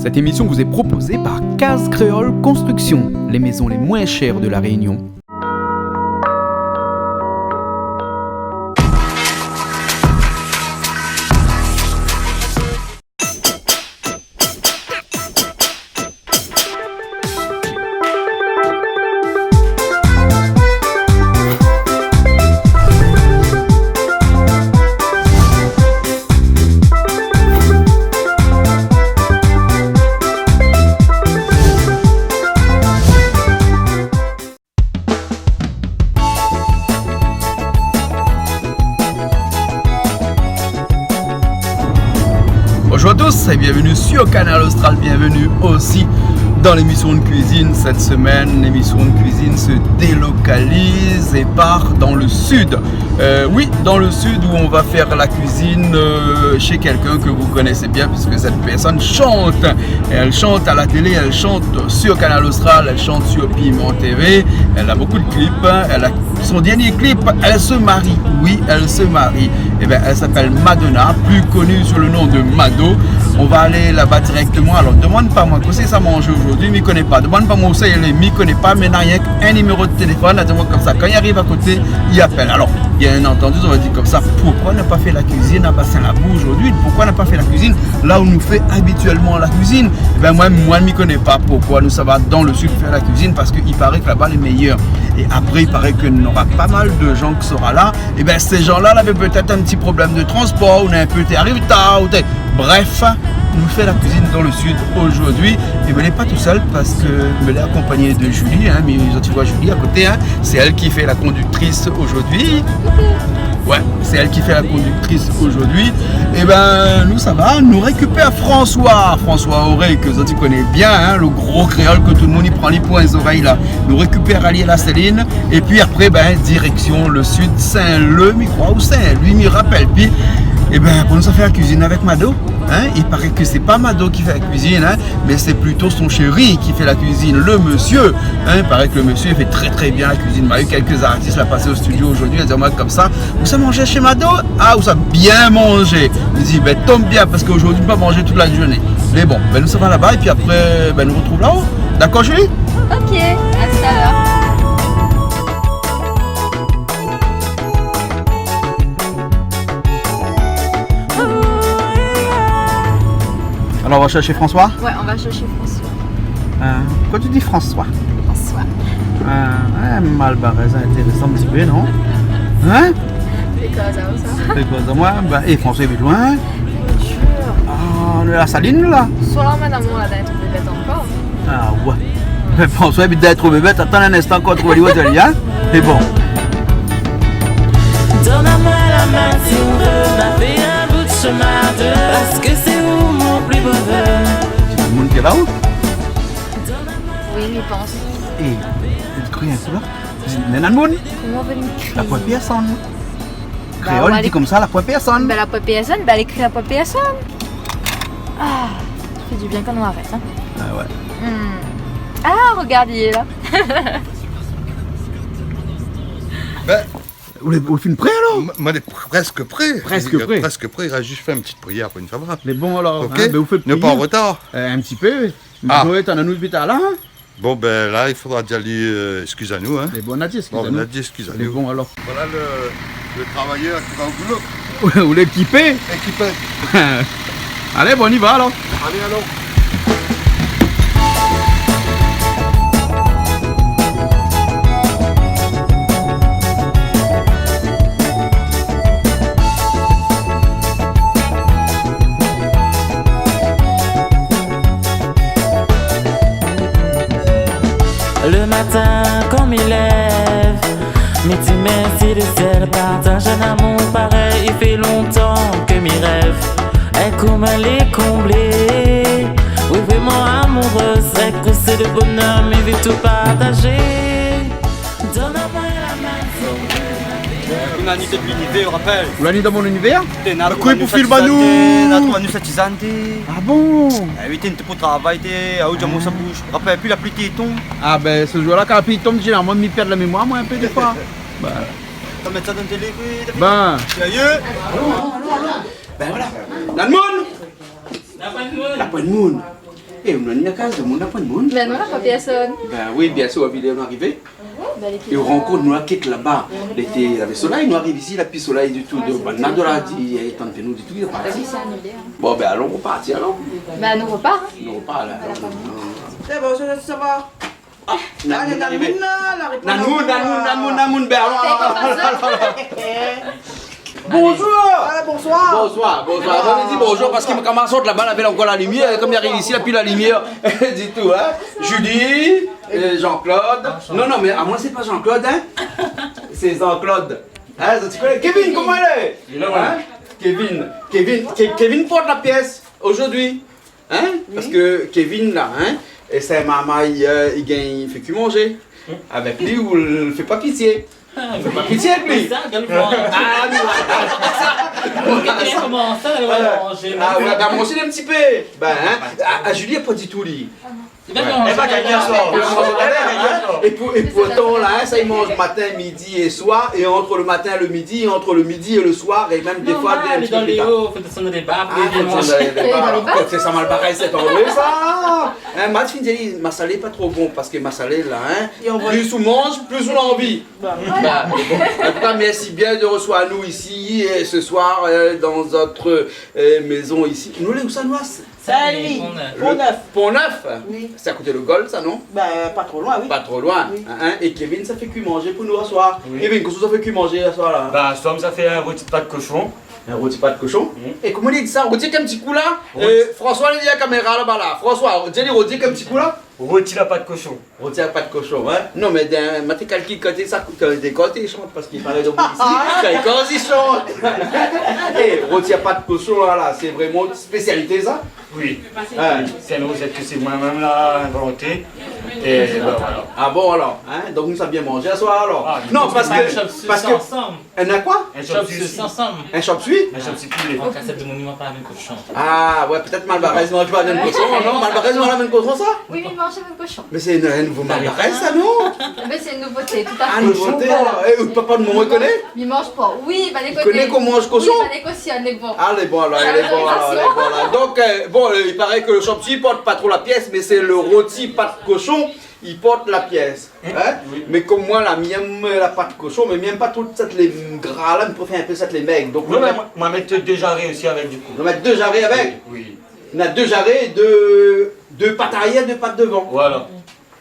Cette émission vous est proposée par Case Créole Construction, les maisons les moins chères de la Réunion. Bonjour à tous et bienvenue sur Canal Austral, bienvenue aussi dans l'émission de cuisine. Cette semaine, l'émission de cuisine se délocalise et part dans le sud. Oui, dans le sud où on va faire la cuisine chez quelqu'un que vous connaissez bien puisque cette personne chante. Elle chante à la télé, elle chante sur Canal Austral, elle chante sur Piment TV. Elle a beaucoup de clips. Elle a son dernier clip, elle se marie. Oui, elle se marie. Et bien, elle s'appelle Madonna, plus connue sous le nom de Mado. On va aller là-bas directement. Alors, demande pas moi, qu'est-ce que ça mange aujourd'hui, m'y connaît pas. Demande pas moi où ça il est, m'y connaît pas, mais n'a rien qu'un numéro de téléphone, là, comme ça. Quand il arrive à côté, il appelle. Alors, il y a un entendu, on va dire comme ça, pourquoi ne pas faire la cuisine à Bassin-la-Boue aujourd'hui? Pourquoi ne pas faire la cuisine là où nous fait habituellement la cuisine? Et ben moi, je m'y connais pas. Pourquoi nous ça va dans le sud faire la cuisine? Parce qu'il paraît que là-bas, les meilleurs. Et après, il paraît qu'il y aura pas mal de gens qui seront là. Et bien, ces gens-là avaient peut-être un petit problème de transport, ou un peu arrivé tard, ou bref, nous fait la cuisine dans le sud aujourd'hui. Et je n'est pas tout seul parce que je l'ai accompagné de Julie, hein, mais tu vois Julie à côté, hein, c'est elle qui fait la conductrice aujourd'hui. Ouais, c'est elle qui fait la conductrice aujourd'hui. Et ben nous ça va, nous récupère François Auré, que tu connais bien, hein, le gros créole que tout le monde y prend les points les oreilles là. Nous récupère Ali la Céline. Et puis après, ben direction le sud, Saint-Leu, je crois, ou Saint-Louis, m'y rappelle. Puis, et ben pour nous ça fait la cuisine avec Mado. Hein, il paraît que c'est pas Mado qui fait la cuisine, hein, mais c'est plutôt son chéri qui fait la cuisine, le monsieur. Hein, il paraît que le monsieur il fait très bien la cuisine. Il y a eu quelques artistes là passé au studio aujourd'hui, ils disent moi comme ça, vous ça manger chez Mado? Ah, vous ça bien manger. Il dit ben tombe bien parce qu'aujourd'hui on va manger toute la journée. Mais bon, ben nous sommes là-bas et puis après ben nous retrouvons là-haut. D'accord Julie? Ok, à tout à l'heure. Alors on va chercher François? Ouais, on va chercher François. Pourquoi tu dis François? François. Mal barré, ça intéressant un petit peu, non? Hein? C'est quoi ça? C'est quoi ça, moi? Et François est loin? Bien sûr. Ah, on est à Saline là? Soit là, madame, on a d'être bébête encore. Ah ouais. Mais François habite d'être bébête, attends un instant qu'on trouve les hôtels, hein? Et bon. Donne-moi la main si on veut, m'a fait un bout de chemin à deux, parce que c'est où mon plus beau vœu. C'est tout le monde qui est là-haut? Oui, je pense. Et tu crois un peu là? Nenan Moun? Comment venir crier? La pointe personne. Bah, Créole on va dit aller- comme ça, la pointe personne. Ben la poêle personne, ben elle écrit la poêle personne. Ah, ça fait du bien quand on arrête, hein. Ah ouais. Ah, regarde, il est là. Ben, Vous faites prêt alors? moi, on est presque prêt. Presque prêt. Presque prêt. Il a juste fait une petite prière pour une fois. Mais bon alors, Ok. hein, ben, vous faites Ne pas en prier. retard. Un petit peu. Ah. Vous êtes en un hôpital là, hein? Bon, ben là, il faudra déjà dire excusez-nous. Hein. Mais bon, on a dit, Bon, on excusez-nous. a dit Mais excusez-nous. bon alors. Voilà le travailleur qui va au boulot. Vous l'équipez? Équipé. Allez, bon, on y va alors. Allez, alors. Le matin, comme il lève, mais tu merci le ciel, partage un amour pareil. Il fait longtemps que mes rêves est comme les combler. Oui, vraiment amoureuse, c'est de bonheur, mais veut tout partager. Donne-moi la main. L'unité de l'univers, rappelle. Vous l'avez dans mon univers? Le quoi pour filmer nous? Notre satisante. Ah bon? Éviter de pour travail, à où ça bouge. Rappelle, puis la pluie tombe. Ah ben ce jour-là, quand la pluie tombe, généralement, je perds la mémoire, moi, un peu des fois. Bah, Tu vas mettre ça dans la télé, oui. ben, Sérieux? ben voilà. La moon! La pointe moon! Et on a une case de monde à point de monde. Ben non, là, pas personne. Ben oui, bien sûr, on est arrivé. Ben, les Et on rencontre nous la quête là-bas. Il y avait soleil, nous arrive ici, la puis soleil du tout. Donc, on a de la dit, il y a tant de nous du tout, il est parti. Oui, c'est annulé. Hein. Bon, ben alors on part alors. Ben, nous repart. Hein. On repart là. C'est bon, ça va. Ah, Allez, arrivé. Namoun, Namoun, ben alors. Bonjour. Allez, bonsoir. Bonsoir. On dit bonjour parce que quand on sort là-bas, il avait encore la lumière. Comme il arrive ici, il a plus la lumière. Dis tout, hein. Julie, Jean-Claude. Non, mais à moi, c'est pas Jean-Claude, hein. C'est Jean-Claude. Hein, tu connais Kevin, comment elle est? Il est là, hein. Kevin porte la pièce aujourd'hui. Hein? Parce que Kevin, là, hein, et c'est maman, il fait que manger. Avec lui, il ne fait pas pitié. Il fait pas pitié avec lui. Comment ça, elle va manger? Ah ouais, bah manger un petit peu. Ben, hein, Julie, pas du tout, lui. Elle va gagner un soir. Et pourtant, là, ça, il mange matin, midi et soir. Et entre le matin et le midi, entre le midi et le soir, et même des fois, il est dans les hauts, il faut descendre des bars, c'est ça mal barré, c'est tombé ça. Moi, je dis, ma salé pas trop bon parce que ma salé là, hein, plus on mange, plus on a envie. En tout cas, merci bien de recevoir nous ici et ce soir dans notre maison ici. Nous, où ça, nous? Salut. Pont-Neuf. Oui. C'est à côté de Gaulle, ça, non? Ben, pas trop loin, oui. Pas trop loin. Oui. Hein? Et Kevin, ça fait que manger pour nous ce soir. Oui. Kevin, qu'est-ce que ça fait que manger ce soir là? Bah, Storm, ça fait un rôti de pâte de cochon. Un rôti pas de cochon. Et comment il dit ça? Rôti qu'un petit coup là? Rôti. François, il dit à la caméra là-bas là. François, dis rôti qu'un petit coup là? Rôti la pâte de cochon. Rôti à pas de cochon, hein? Non, mais t'es calqué côté ça, des côtés il chante parce qu'il parlait de moi ici. Quand il chante. Et rôti à pas de cochon là, c'est vraiment une spécialité ça? Oui. Hein? C'est une recette que c'est moi-même là inventé. Et ben, voilà. Ah bon alors, hein? Donc nous ça bien mangé ce soir alors? Ah, Non, parce que. ensemble. On a quoi? Un Chop chop ceci ensemble. Un chop-suite? Un chop poulet. On casse de monument par la même cochon. Ah ouais, peut-être Malbarès mange pas la même cochon, non? Malbarès mange la même cochon ça? Oui, mais il mange avec le cochon. Mais c'est un nouveau Malbarès ça non? Ben, c'est une nouveauté, tout à Ah, fait. nouveauté alors. Papa de mon reconnaît? Il mange pas. Oui, il va les Il connaît qu'on mange cochon? Oui, il va les cautionner, bon. Ah, elle est bon alors, elle est bon alors, elle est bon alors. Donc, bon, il paraît que le chop-suite porte pas trop la pièce, mais c'est le rôti pâte cochon, il porte la pièce. Hein? Oui. Mais comme moi, la mienne, la pâte cochon, mais même pas toutes cette les gras là, je préfère un peu cette les maigres. Donc, Non, mais moi, mettre deux jarrets aussi avec du coup. on va mettre deux jarrets avec. Oui. On a deux jarrets, deux pattes arrière, deux pattes devant. Voilà.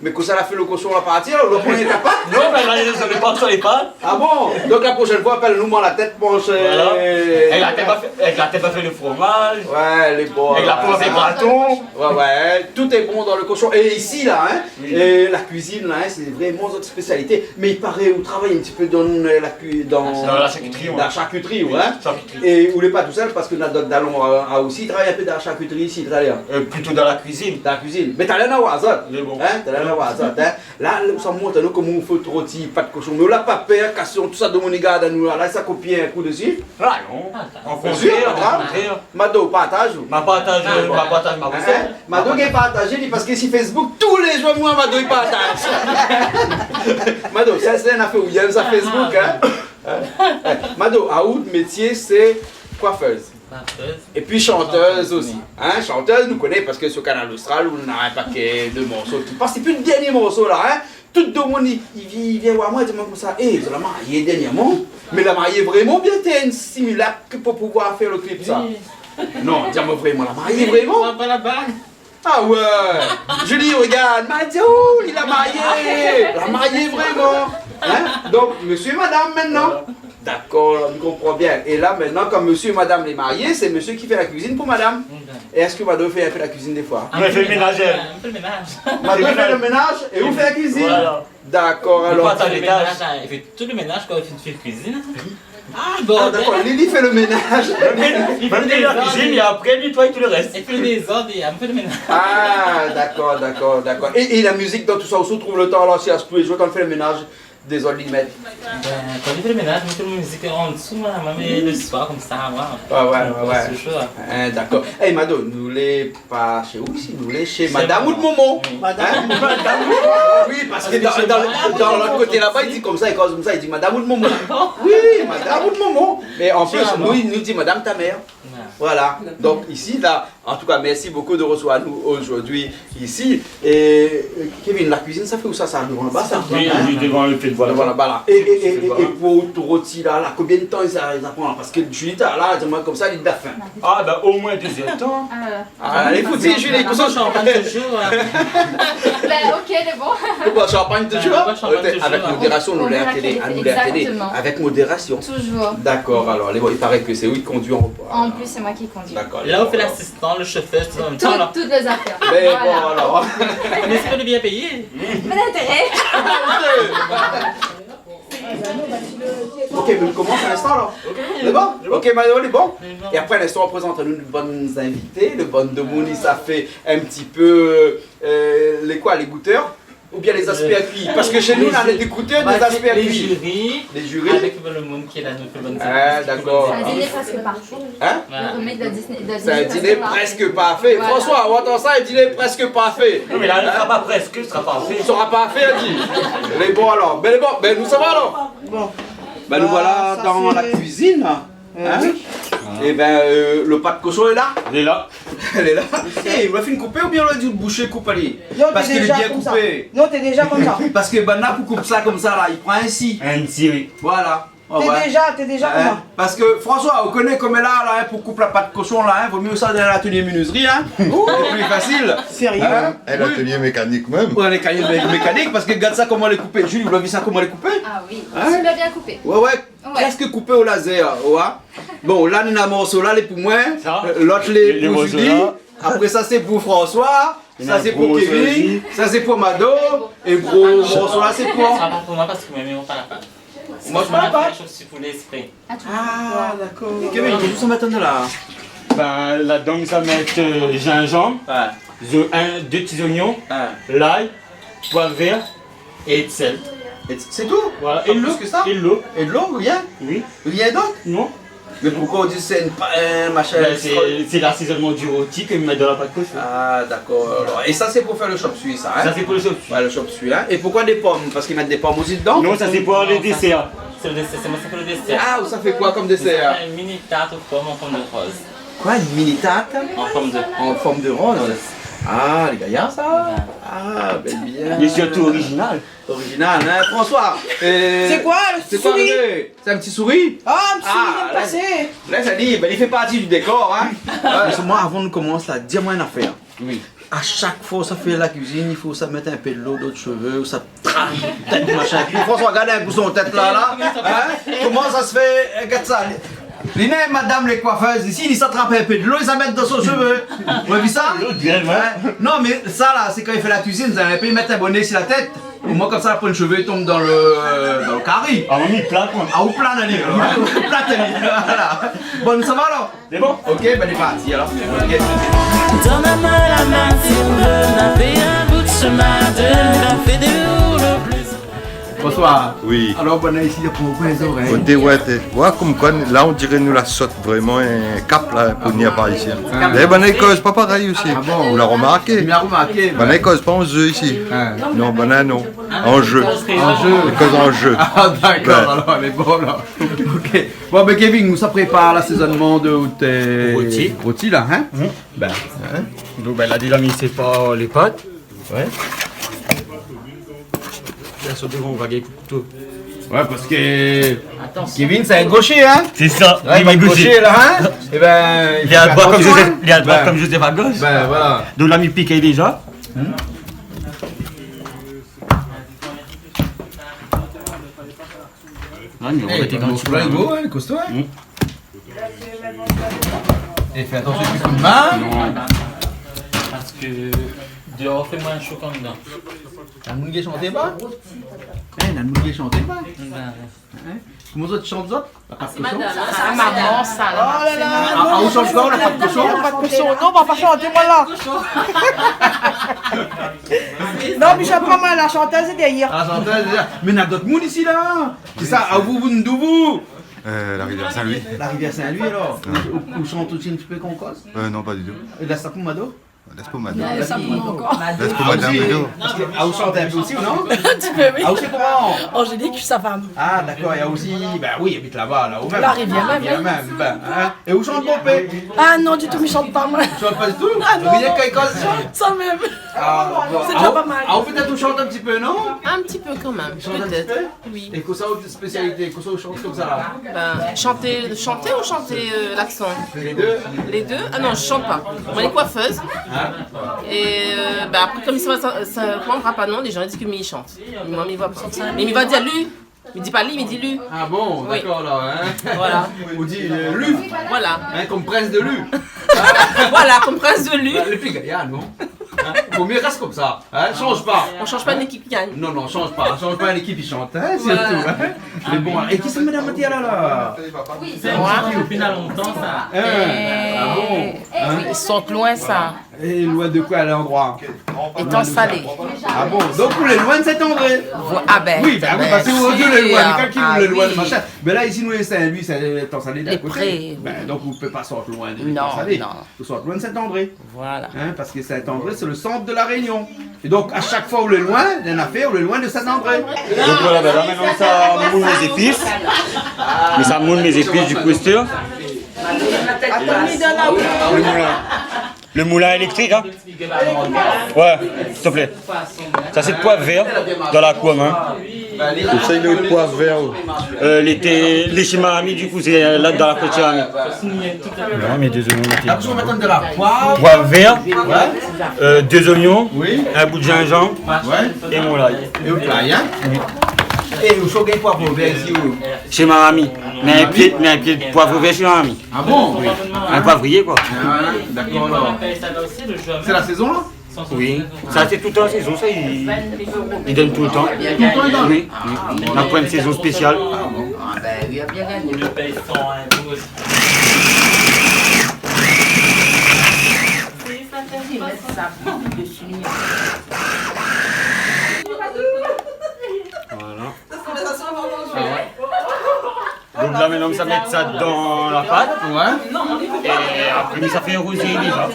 Mais quand ça l'a fait le cochon à partir, le premier ta patte. Non, mais là, ça ne pas sur les pattes. Ah bon? Donc la prochaine fois, appelle-nous moi la tête penche. Voilà. Avec la tête pas fait le fromage. Ouais, elle est bonne. Avec la peau fait bâton. Ouais, tout est bon dans le cochon. Et ici, là, hein, Oui. et la cuisine, là, hein, c'est vraiment notre spécialité. Mais il paraît, on travaille un petit peu dans Dans la charcuterie, ouais. Dans la charcuterie, ouais. Charcuterie. Et on n'est pas tout seul parce que notre Dallon a aussi travaillé un peu dans la charcuterie ici, italien. Plutôt dans la cuisine. Dans la cuisine. Mais t'as l'air d'avoir ça. Il est bon. Hein, t'as l'air d'avoir ça. Hein. Là, ça montre nous comment on fait rôti, pas de cochon. Mais on l'a pas peur, cassation, tout ça de mon égard, nous, là, ça copie un coup dessus. Ah non. En Bien sûr, contraire, hein. en contraire. Mado, partage. Ma partage ma recette. Mado qui partage, parce que sur Facebook, tous les jours, moi, Mado il partage. Mado, ça c'est une affaire où il y a sur Facebook. Hein. Mado, à août, métier, c'est coiffeuse. Et puis chanteuse aussi. Hein, chanteuse, nous connaît parce que sur Canal Austral, on a un paquet de morceaux. Tu passes, c'est plus le dernier morceau là. Hein. Tout le monde, il vient voir moi et dit comme ça, hé, vous l'avez marié dernièrement, mais la mariée vraiment bien, t'es une simulacre pour pouvoir faire le clip ça. Non, dis-moi vraiment, la mariée vraiment. Pas la bague. Ah ouais, Julie, regarde, Mathieu, il a marié, la mariée vraiment. Hein? Donc, monsieur et madame maintenant. D'accord, on comprend bien. Et là maintenant, comme monsieur et madame les mariés, c'est monsieur qui fait la cuisine pour madame. Et est-ce que madame fait un peu la cuisine des fois? On a fait le ménage. Un peu le ménage. Madame fait le ménage et vous faites la cuisine? Voilà. D'accord, alors. Pas Il fait tout le ménage quand il fait la cuisine. Ah bon, Ah d'accord, Lily fait le ménage. Il va faire la cuisine et après, lui, toi et tout le reste. il fait le désordre et un peu le ménage. Ah d'accord. Et la musique dans tout ça, on se trouve le temps là, si à tous les jours, on fait le ménage des autres limètres. Ben, Quand j'ai fait le ménage, je mets la musique en dessous, mais le soir, comme ça, Ouais. c'est chaud. D'accord. Hey Mado, nous les pas chez où ici, nous les chez Madame ou de Momo. Madame. Oui, parce que dans l'autre côté là-bas, il dit comme ça, il cause comme ça, il dit Madame ou de Momo. Oui, Madame ou de Momo. Mais en plus, nous, il nous dit Madame ta mère. Voilà. Donc ici, là, en tout cas, merci beaucoup de recevoir nous aujourd'hui ici. Et Kevin, la cuisine, ça fait où ça devant là-bas, ça? Oui, devant le fait de Devant là-bas, là. Et pour tout rôti là, combien de temps ils apprennent? Parce que Julie, là, dis-moi comme ça, il est faim. Ah, bah au moins 2 heures de temps. Ah, allez, foutez, Julie, qu'on s'en champagne toujours. Ben, ok, c'est bon. Pourquoi champagne toujours? Champagne toujours. Avec modération, nous l'avons télé. Exactement. Avec modération. Toujours. D'accord, alors il paraît que c'est lui qui conduit en repas. En plus, c'est moi qui conduis. D'accord. Là, on fait l'assistant, le chauffeur, tout en même temps. Toutes les affaires. Mais Voilà. bon, alors. Mais c'est pas de bien payé. Pas d'intérêt. Ok, mais on commence à l'instant alors. C'est bon? Ok, Manuel, on est bon? Et après, à l'instant, on présente à nous de bonnes invités. Le bon de Mouni, ça fait un petit peu les goûteurs ou bien les aspects cuits. Parce que chez nous, on a des goûteurs, des aspects Les cuits. jurys. Les jurys. Avec le monde qui est là, nous fait bonne Ah, d'accord. C'est un dîner presque parfait. Hein? Le remake de Disney. C'est un dîner presque parfait. Voilà. François, on entend ça, un dîner presque parfait. Non, mais là, il ne sera pas presque, il sera pas Il fait. ne sera pas fait, dit. Mais bon alors, ben nous ça va alors. Bon. Ben nous voilà ça, dans c'est- la cuisine. Hein? Et ben le pas de cochon est là. Il est là. Elle est là. Hey, on l'a fait une couper ou bien on l'a dit de boucher couper? Non, Parce t'es qu'il est déjà bien comme ça. coupé. Non, t'es déjà comme ça. Parce que ben là pour couper ça comme ça là, il prend ainsi. Un Thierry. Voilà. Oh, ouais. T'es déjà comme Hein? ça. Parce que François, on connaît comme elle est là hein, pour couper la pâte de cochon là, hein. Vaut mieux ça dans l'atelier menuiserie, hein. C'est plus facile. Sérieux. Hein? Et l'atelier mécanique même. Ouais, les cahiers mécaniques parce que regarde ça comment elle est coupée. Julie, vous l'avez vu ça comment elle est coupée? Ah oui, Hein? super bien coupé. Ouais, presque coupé au laser. Ouais. Bon, là, nous avons un morceau là, les pour moi. Ça. L'autre, Les les pour morceaux Julie. là. Après, ça, c'est pour François. Il y en Ça, a c'est un pour gros Kevin. aussi. Ça, c'est pour Mado. Et gros morceau là, c'est pour. Ça va pour moi parce que moi, on pas la pâte. Moi, je parle pas. Je suis pour l'esprit. Ah, d'accord. Kevin, qu'est-ce que ça m'attend de là? Ben, là-dedans, ça va mettre gingembre, Ouais. 2 petits oignons, Ouais. l'ail, poivre vert et de sel. Et c'est tout? Voilà. Pas plus que ça? Et l'eau. Et de l'eau, rien? Oui. Rien d'autre? Non. Mais pourquoi on dit que c'est un machin? Ben, c'est l'assaisonnement du rôti que je mets dans la pâte cochon. Ah, d'accord. Alors, et ça, c'est pour faire le chop suey, ça, hein? Ça, c'est pour le chop. Ouais, le chop suey, hein? Et pourquoi des pommes? Parce qu'ils mettent des pommes aussi dedans? Non, ça, c'est pour les desserts. C'est le dessert, c'est moi, ça fait le dessert. Ah, ça fait quoi comme Ça dessert? fait une mini tarte aux pommes en forme de rose. Quoi, une mini tarte? En forme de rose? Ah, les gaillards, ça? Ah, ben bien. Il est surtout original. Original, hein? François? C'est quoi le C'est quoi, souris? bébé? C'est un petit souris? Ah, monsieur, il Ah, vient de passer. Là, ça dit, ben, il fait partie du décor, hein? Mais moi, avant de commencer, là, dis-moi une affaire. Oui. À chaque fois, ça fait la cuisine, il faut ça mettre un peu de l'eau, d'autres cheveux, ou ça traîne, tête, machin. Puis François, regardez un peu son tête là. Hein? Comment ça se fait? Regarde ça. Lina et madame les coiffeuses, ici, ils s'attrapent un peu de l'eau, ils s'en mettent dans son cheveu. Vous avez vu ça? L'autre vient, ouais. Hein? Non, mais ça là, c'est quand il fait la cuisine, vous avez un peu mettre un bonnet sur la tête. Et moi, comme ça, après le cheveu, il tombe dans le carré. Ah, on y plate, quoi. Ah, ou plein d'années, voilà. Bon, ça va alors? C'est bon? Ok, ben il est parti alors. Ok. Donne-moi la main si on veut, n'a fait un bout de chemin de la fait de le plus. Bonsoir. Oui. Alors, on est ici pour les oreilles. Côté ouais, ouais, comme quoi, là on dirait nous la saute vraiment un cap là pour venir par ici. Les bonnes cause pas pareil aussi. Ah bon? Vous l'avez remarqué? Bien remarqué. Bonne cause pas en jeu ici. Hein. Non, bonne non. En jeu. En jeu. Les causes en jeu. Ah d'accord, Ouais. alors elle est bonne là. Ok. Bon ben Kevin, nous ça prépare l'assaisonnement de tes rôtis là, hein? Ben, Donc, ben là, déjà, mis c'est pas les pâtes. ouais. Bien sûr, devant, on va gagner couteau. Ouais parce que Kevin c'est un gaucher hein? C'est ça, Ouais, il m'a gaucher là hein? Et ben Il est à droite comme Joseph, il est à droite Ben, comme Joseph à gauche. Ben voilà. Donc là, il piqué déjà. Là, il va mettre dans le petit Là, peu. go, hein, costaud hein? Et fais attention du coup de main. Parce que dehors, fait moins chaud qu'en dedans. La moune qui chante pas? La moune qui chante pas? Comment ça tu chantes ça? La pâte cochon? Ah, maman, ça là. Oh là là! Ah, on chante pas la pâte cochon? Pas de cochon. Non, on va pas chanter, voilà. Non, mais je prends mal, la chanteuse est derrière. Ah, chanteuse, mais il y a d'autres mounes ici là! C'est ça, à vous, d'où vous? La rivière Saint-Louis. La rivière Saint-Louis alors? Où chante aussi un petit peu qu'on cause? Non, pas du tout. Et la Sapumado? L'espomade. L'espomade plutôt. Ah, vous chantez un peu aussi ou non? Un petit peu, oui. Ah, vous c'est comment? Angélique, sa femme. Ah, d'accord, il y a aussi. Ben oui, il habite là-bas, là, au même. La rivière même, Ben, hein. Et où chante Pompé? Ah non, du tout, mais chante pas, moi. Tu chantes pas du tout? Ah non, Rien qu'à école, chante? Ça même. Ah, bon. C'est déjà pas mal. Ah, peut-être tu chantes un petit peu, non? Un petit peu quand même, Chante un petit peut-être. peu? Oui. Et quoi ça, autre spécialité? Quoi ça, vous chante comme ça là? Ben, chanter ou chanter l'accent? Les deux? Les deux? Ah non, je chante pas. Moi, les coiffeuses. Et ben, après, comme ça ne prendra pas de nom, les gens disent que Mimi chante. Moi, Mimi va pas. Mais Mimi va dire lui. Il dit pas lui, mais il dit lui. Ah bon, Oui. d'accord là. Hein? Voilà. On dit Lu. Voilà. Hein, comme prince de Lu. Voilà, comme prince de lui. Les filles gagnent, non? Hein? Faut mieux reste comme ça. Hein? Change pas. On change pas d'équipe qui gagne. Non, change pas. Change pas l'équipe, il chante. Hein? C'est tout. Hein? Mais bon, et qui c'est Madame Mathieu là? C'est moi qui au final longtemps ça. Ah bon? Hein? Ils sont loin, ça. Et loin de quoi à l'endroit? Étant salé. Ah bon? Donc vous êtes loin de Saint-André? Ah ben. Oui, ben oui, parce que vous êtes le loin. Quelqu'un qui Ah vous le loin de oui. machin. Mais là, ici, nous, les Saint-Louis, c'est étant salé d'à Les côté. prés. Ben, donc vous ne pouvez pas sortir loin de Non, l'étang salé. non. Vous sortez loin de Saint-André. Voilà. Hein, parce que Saint-André, c'est le centre de la Réunion. Et donc, à chaque fois où le loin, il y en a fait, où le loin de Saint-André. Donc voilà, ben là maintenant ça moule mes épices. Mais ça moule mes épices du coup, sûr. Le moulin électrique, hein? Ouais, s'il te plaît. Ça c'est le poivre vert dans la couenne, hein? C'est le poivre vert. Les chimamis, du coup, c'est là dans la côte chimamis. Non, mais 2 oignons. Là, vous mettez de la poivre. Poivre vert, Ouais. 2 oignons, Oui. un bout de gingembre Ouais. et mon l'ail. Et vous playez, hein? Et vous chauffez poivre vert ici où? Chez ma mamie. Mais un pied de poivre vert chez ma mamie. Ah bon? Oui. Un poivrier, quoi. Ah, d'accord, alors. C'est la saison là? Oui, ça c'est tout en saison, ça il donne tout le temps. Tout le temps, il donne? Oui, on a pas une saison spéciale. Ah ben, il a bien gagné. Le paye 100 euros. Donc là maintenant ça met ça dans la pâte. Ouais. Et après ça fait rosier déjà.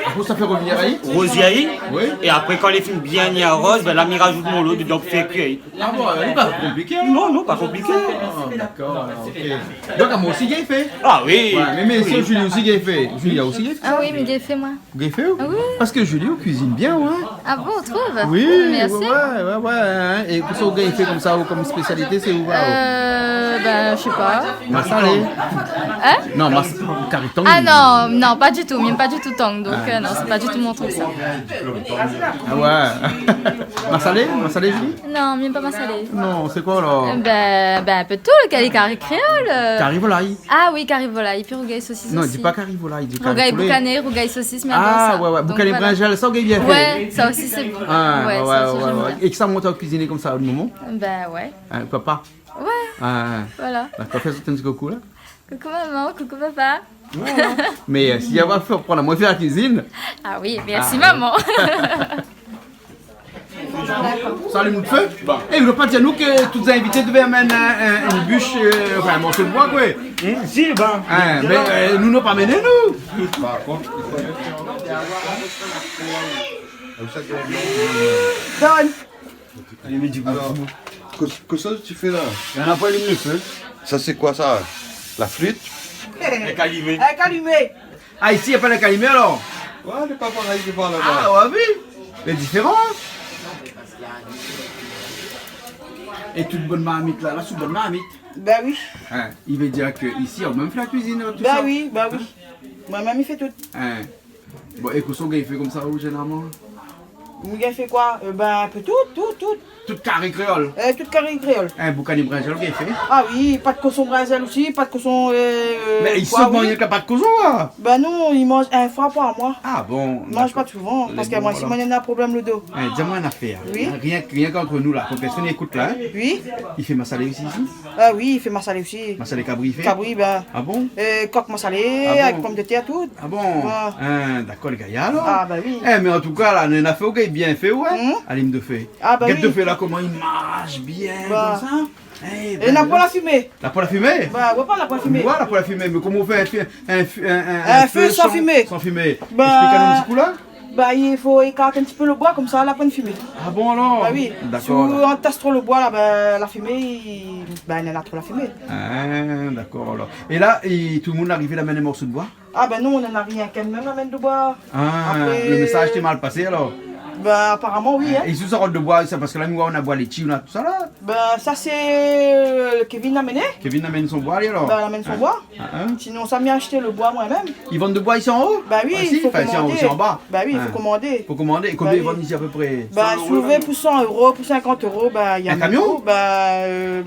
Après, ça fait revenir ahí? Rosier. Oui. Et après quand les films bien mis à rose, ben là on rajoute mon lot dedans pour faire cuire. Ah bon, c'est pas compliqué. Hein? Non, pas compliqué. Ah, d'accord, alors, ok. Donc, à moi aussi, il fait. Ah oui. Ouais, mais si Julie aussi, il fait. Julie a aussi, il fait. Ah oui, mais il fait moi. Vous fait Ah oui. Parce que Julie, on cuisine bien, ouais. Ah bon, on trouve? Oui, Merci. ouais. Hein. Et qu'est-ce que vous fait comme ça, ou comme spécialité, c'est où? Ben, je sais pas. Massalé. Hein? Non, cariton. Ah non, pas du tout, même pas du tout tang, donc non, c'est pas du tout mon truc ça. Ah ouais. Massalé, Julie? Non, même pas ma salée. Non, c'est quoi alors? Ben, un peu de tout, le carré créole. Carivolaï. Ah oui, carré volaille, puis rougaille saucisse Non, il aussi. dit pas carivolaï, il dit Rougaille carivolaï. boucané, rougaille saucisse, mais Ah, ça. ouais. Donc, Boucané voilà. brinjal, ça, vous bien fait. Ouais, ça aussi c'est bon. Ah, ça aussi, j'aime bien. Et que ça monte à cuisiner comme ça au moment? Ben ouais. Hein, papa? Ouais, Ah, voilà. d'accord, fais un petit coucou là. Coucou maman, coucou papa. Mais s'il y a pas fait prendre la moitié de la cuisine. Ah oui, merci maman. Salut mon feu. Et vous ne pas dire nous que toutes les invités devaient amener une bûche, enfin un morceau de bois quoi. Si, ben. Hein, mais nous n'avons pas mené nous. Par contre, Donne. alors, que ça tu fais là? Il n'y en a pas une le feu. Ça c'est quoi ça? La flûte? Un calimé. Un calumet. Ah ici il n'y a pas la calimée alors. Ouais, c'est pas pareil que par là-bas. Ah ouais oui. C'est différent. Et toute bonne marmite là, sous bonne marmite. Ben oui. Hein, il veut dire que ici on même fait la cuisine tout Ben ça. oui, ben oui. Moi-même, il fait tout. Hein. Bon et qu'est-ce qu'on fait comme ça ou généralement? Miguel fait quoi? Ben, un peu tout. Toute carré créole. Toute carré créole. Un boucani brinjel qu'il fait. Ah oui, pas de cochon brésil aussi, pas de cochon. Mais ils quoi, sont mangés pas de cochon là. Ben non, ils mangent un fois par mois. Ah bon. Ils mangent pas souvent, parce que moi, si moi, il y a un problème le dos. Dis-moi une affaire. Oui. Rien qu'entre nous là, pour personne écoute là. Oui. Il fait massalé aussi ici. Ah oui, il fait massalé aussi. Massalé cabri il fait. Cabri, ben. Ah bon? Coque massalé, Ah bon? avec pommes de terre, tout. Ah bon? Ah. D'accord les gars alors. Ah bah oui. Mais en tout cas là, on a fait ok bien fait ouais. Alim de fait. Ah bah Guette oui. de fait là comment il marche bien Bah. comme ça. Et la poêle à fumer. La poêle à fumer? Bah, ouais, pas la poêle à fumer. Voilà la poêle à fumer, mais comment on fait Un feu sans fumer. Sans fumer. Bah. Explique-nous un petit coup là. Bah, il faut écarter un petit peu le bois, comme ça, la poêle fumer. Ah bon alors? Bah oui. Si D'accord. on entasse trop le bois, là, ben, la fumée, ben, il en a trop la fumée. Ah d'accord alors. Et là, tout le monde est arrivé à amener un morceau de bois? Ah ben non, on n'en a rien qu'elle même amène de bois. Ah, Après- le message t'est mal passé alors? Ben apparemment oui. Hein. Et sous ça de bois, ça parce que là, nous on a bois litchi, on a tout ça là. Ben ça c'est Kevin l'a amené. Kevin amène son bois alors. Ben elle amène son bois. Hein? Sinon ça m'a acheté le bois moi-même. Ils vendent de bois ici en haut? Ben oui, Ah, si, il faut enfin, ici en haut, commander. c'est en bas. Ben oui, il Hein. faut commander. Faut commander. Et combien Bah ils oui. vendent ici à peu près? Ben soulevé pour 100 €, pour 50 €, ben il y a Un camion? Ben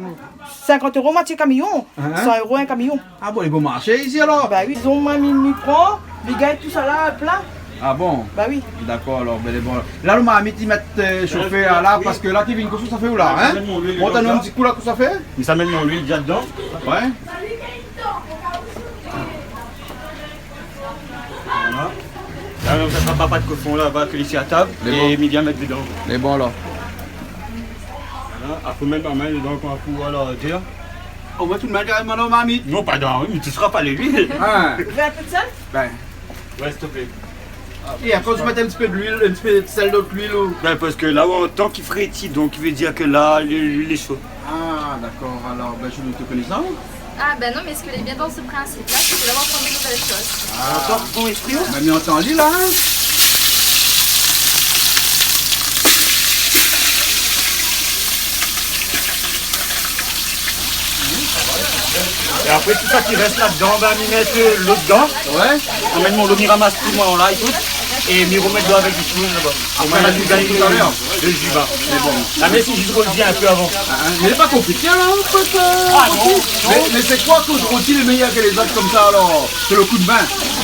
50 € moitié camion. Hein? 100 € un camion. Ah bon, les beaux marchés ici alors? Ben oui, ils ont même mis prend, les gars tout ça là plein. Ah bon? Ben oui. D'accord alors, ben bon. Là, le Mahamit, il met chauffé là, parce que là, Kevin, qu'est-ce que ça fait où là? Hein? Bon, t'as un petit coup là, que ça fait? Il s'amène mon huile déjà dedans. Ouais. Voilà. Là, ça sera pas de cochon là, va que ici à table. Les Et bons. Miguel mettre dedans. Les bons là. Voilà. Il faut mettre ma main dedans qu'on va pouvoir dire. On va tout le mettre carrément au Mahamit. Non, pas dans, mais tu seras pas les l'huile. Hein? Vous avez un peu de sel? Ben. Ouais, s'il te plaît. Et après, tu mets un petit peu d'huile, un petit peu de sel d'autre huile ou. Ben, parce que là, tant qu'il frétille, donc il veut dire que là, l'huile est chaude. Ah, d'accord, alors, ben, je ne te connais ça. Ah ben non, mais ce que est bien dans ce principe-là, c'est d'avoir apprendre de nouvelles choses. Encore ton esprit, On m'a mis entendu là. Hein? Et après tout ça qui reste là-dedans, ben, on met l'eau dedans. Ouais. On met mon l'eau, on ramasse tout moi là et tout. Et on remet dedans avec du chou là-bas. On met la du gagné tout à l'heure. le jus bas. C'est bon. La mais si juste revient un peu avant. Mais c'est pas compliqué là, en fait. Ah non, Mais c'est quoi que rôti est meilleur que les autres comme ça alors? C'est le coup de main.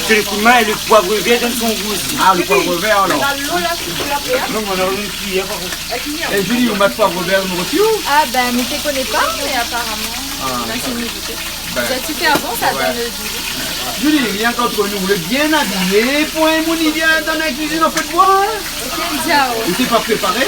c'est le coup de main et le poivre vert donne son goût aussi. Ah, le poivre vert alors. L'eau là, c'est la paix. Donc on a une cuillère par contre. Et Julie, vous mettez poivre vert dans le rôti ou? Ah ben, mais tu connais pas, mais apparemment, c'est une nouveauté. C'est super bon, ça donne le goût. Julie, rien qu'entre nous, vous êtes bien habillé pour un mouni bien dans la cuisine en fait de bois. Ok, ciao. Vous t'es pas préparé?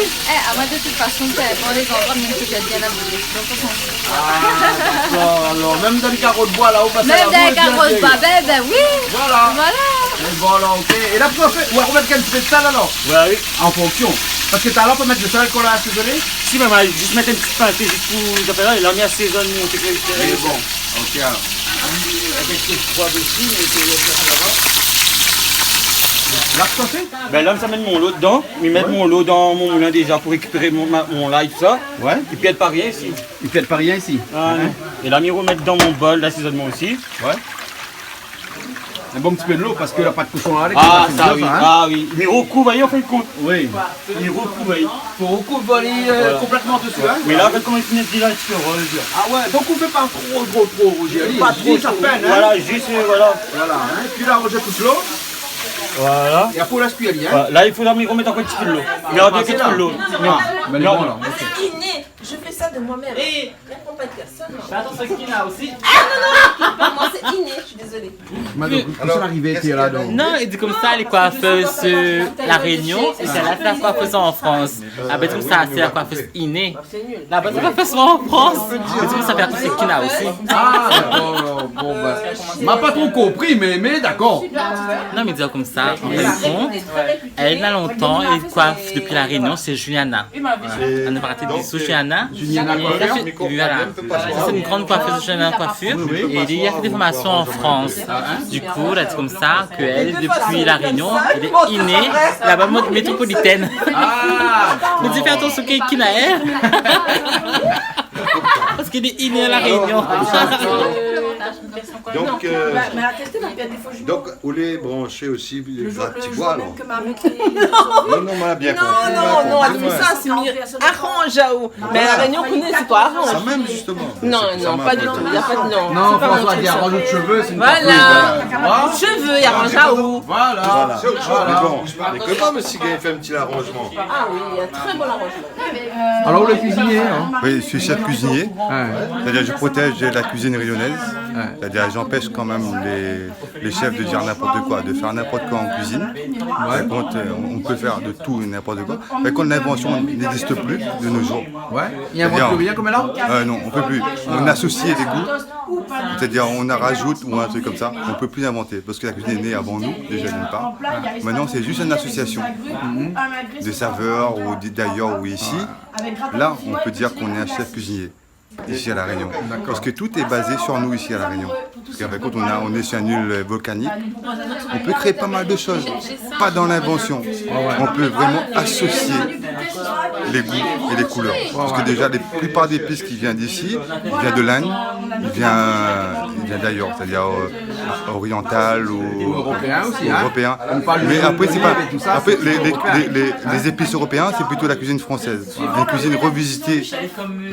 À moi de toute façon, dans les endroits, même que j'ai bien habillé. Donc on s'en fout. Ah, alors, même dans les carreaux de bois là, au passage. Même dans les carreaux de bois, ben oui. Voilà. Voilà. Et voilà, ok. Et là, pourquoi on fait? On va remettre un petit peu de sel alors? Ouais, oui. En fonction. Parce que tout à l'heure, on peut mettre du sel qu'on a assaisonné. Si, maman, juste mettre une petite pâté juste pour les affaires là, il a mis assaisonnement. Mais bon, ok alors. Avec ce poivre aussi, mais Là, ce qu'on fait? ben là, ça met mon lot dedans. Il met mon lot dans mon moulin déjà pour récupérer mon light, ça. Ouais. Il piète pas rien ici. Il fait pas rien ici. Ah, non. Et là, il remet dans mon bol l'assaisonnement aussi. Ouais. Un bon petit peu de l'eau parce que la pâte cochon là, Ah, c'est ça bien, oui. hein. Ah oui. Mais recouvre, voyez, on fait le compte. Oui. Il recouvre, voyez. Faut recouvrir complètement dessus, hein. Mais là, en fait, comment il finit de dire là, tu rose. Ah ouais, donc on fait pas trop, Roger. Pas trop, ça peine, hein. Voilà, juste, voilà. Voilà, hein. Puis là, Roger pousse l'eau. Voilà. Et après, on laisse cuire, hein. Voilà. Là, il faudra remettre encore un petit peu de l'eau. Mais on va bien de l'eau. Non. Mais les Non. bons, là. Ok. C'est inné. Je fais ça de moi-même. Et réponds pas de personne. Attends, c'est qui là aussi? Moi, c'est inné. Je suis désolée. Comment ça arrivait, t'es là, donc? Non, il dit comme ça, les coiffeuses La Réunion, et c'est là que la coiffeuse en France. Ah ben comme ça, c'est la coiffeuse innée. La bonne coiffeuse en France. Et du coup, ça fait tout ce qu'il a aussi. Ah, d'accord, bon, bah. M'a pas trop compris, mais d'accord. Non, mais disons comme ça, en fin de compte, elle a longtemps, elle coiffe depuis La Réunion, c'est Juliana. On a parlé de Juliana. Juliana Et elle a fait- voilà. C'est une grande coiffeuse de Juliana Coiffure. Et il y a fait des formations en France. Du coup, elle a dit comme ça qu'elle, depuis La Réunion, elle est innée, la bonne métropolitaine. Ah, Mais tu fais attention qui n'a elle. Parce qu'elle est innée à La Réunion. Donc, Mais attendez, il y a des fois je donc, vous les branchez aussi, les petits bois, alors. que Marie qui Non, non, on a bien compris. Non, elle fait ça, c'est mieux. Arrange, Jao. Mais à la réunion, on connaît, c'est quoi, arrange. Ça même, justement. Non, pas du tout. Il n'y a pas de non. Non, C'est pas François un dit truc, ça. arrange de cheveux, c'est une Voilà. Cheveux, il arrange Jao. Voilà. Mais bon, mais comment M. Gay fait un petit arrangement? Ah oui, il y a un très bon arrangement. Alors, le cuisinier, hein. Oui, je suis chef cuisinier. Ouais. C'est-à-dire je protège la cuisine rayonnaise. C'est-à-dire j'empêche quand même les chefs de dire n'importe quoi, de faire n'importe quoi en cuisine. Par contre, on peut faire de tout et n'importe quoi. Par contre, l'invention n'existe plus de nos jours. Ouais. Il y a un mot rien comme là? Non, on peut plus. On associe les goûts. C'est-à-dire on en rajoute ou un truc comme ça. On peut plus inventer parce que la cuisine est née avant nous, déjà d'une part. Maintenant, c'est juste une association de saveurs ou d'ailleurs ou ici. Là, on peut dire qu'on est un chef cuisinier. Ici à La Réunion. Parce que tout est basé sur nous ici à La Réunion. Parce qu'avec contre, on est sur une île volcanique. On peut créer pas mal de choses. Pas dans l'invention. On peut vraiment associer les goûts et les couleurs. Parce que déjà, la plupart des épices qui viennent d'ici, ils viennent de l'Inde, ils viennent d'ailleurs, c'est-à-dire oriental ou Européen aussi, hein. européen. parle Mais de après, c'est pas. et tout ça, Après, c'est les épices européens, c'est plutôt la cuisine française. Une cuisine revisitée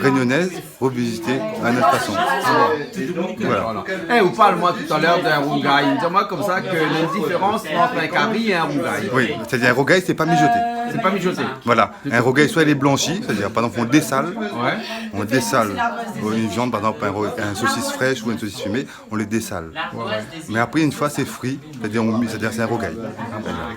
réunionnaise, revisitée à notre façon. Voilà. Eh, vous parlez moi tout à l'heure d'un rougail. Dis-moi comme ça que les différences entre un curry et un rougail. Oui, c'est-à-dire un rogaille, c'est pas mijoté. C'est pas mijoté. Voilà, un rogaille, soit il est blanchi, c'est-à-dire par exemple on dessale, Ouais. on dessale une viande, par exemple un saucisse fraîche ou une saucisse fumée, on les dessale. Mais après une fois c'est frit, c'est-à-dire c'est un rogaille.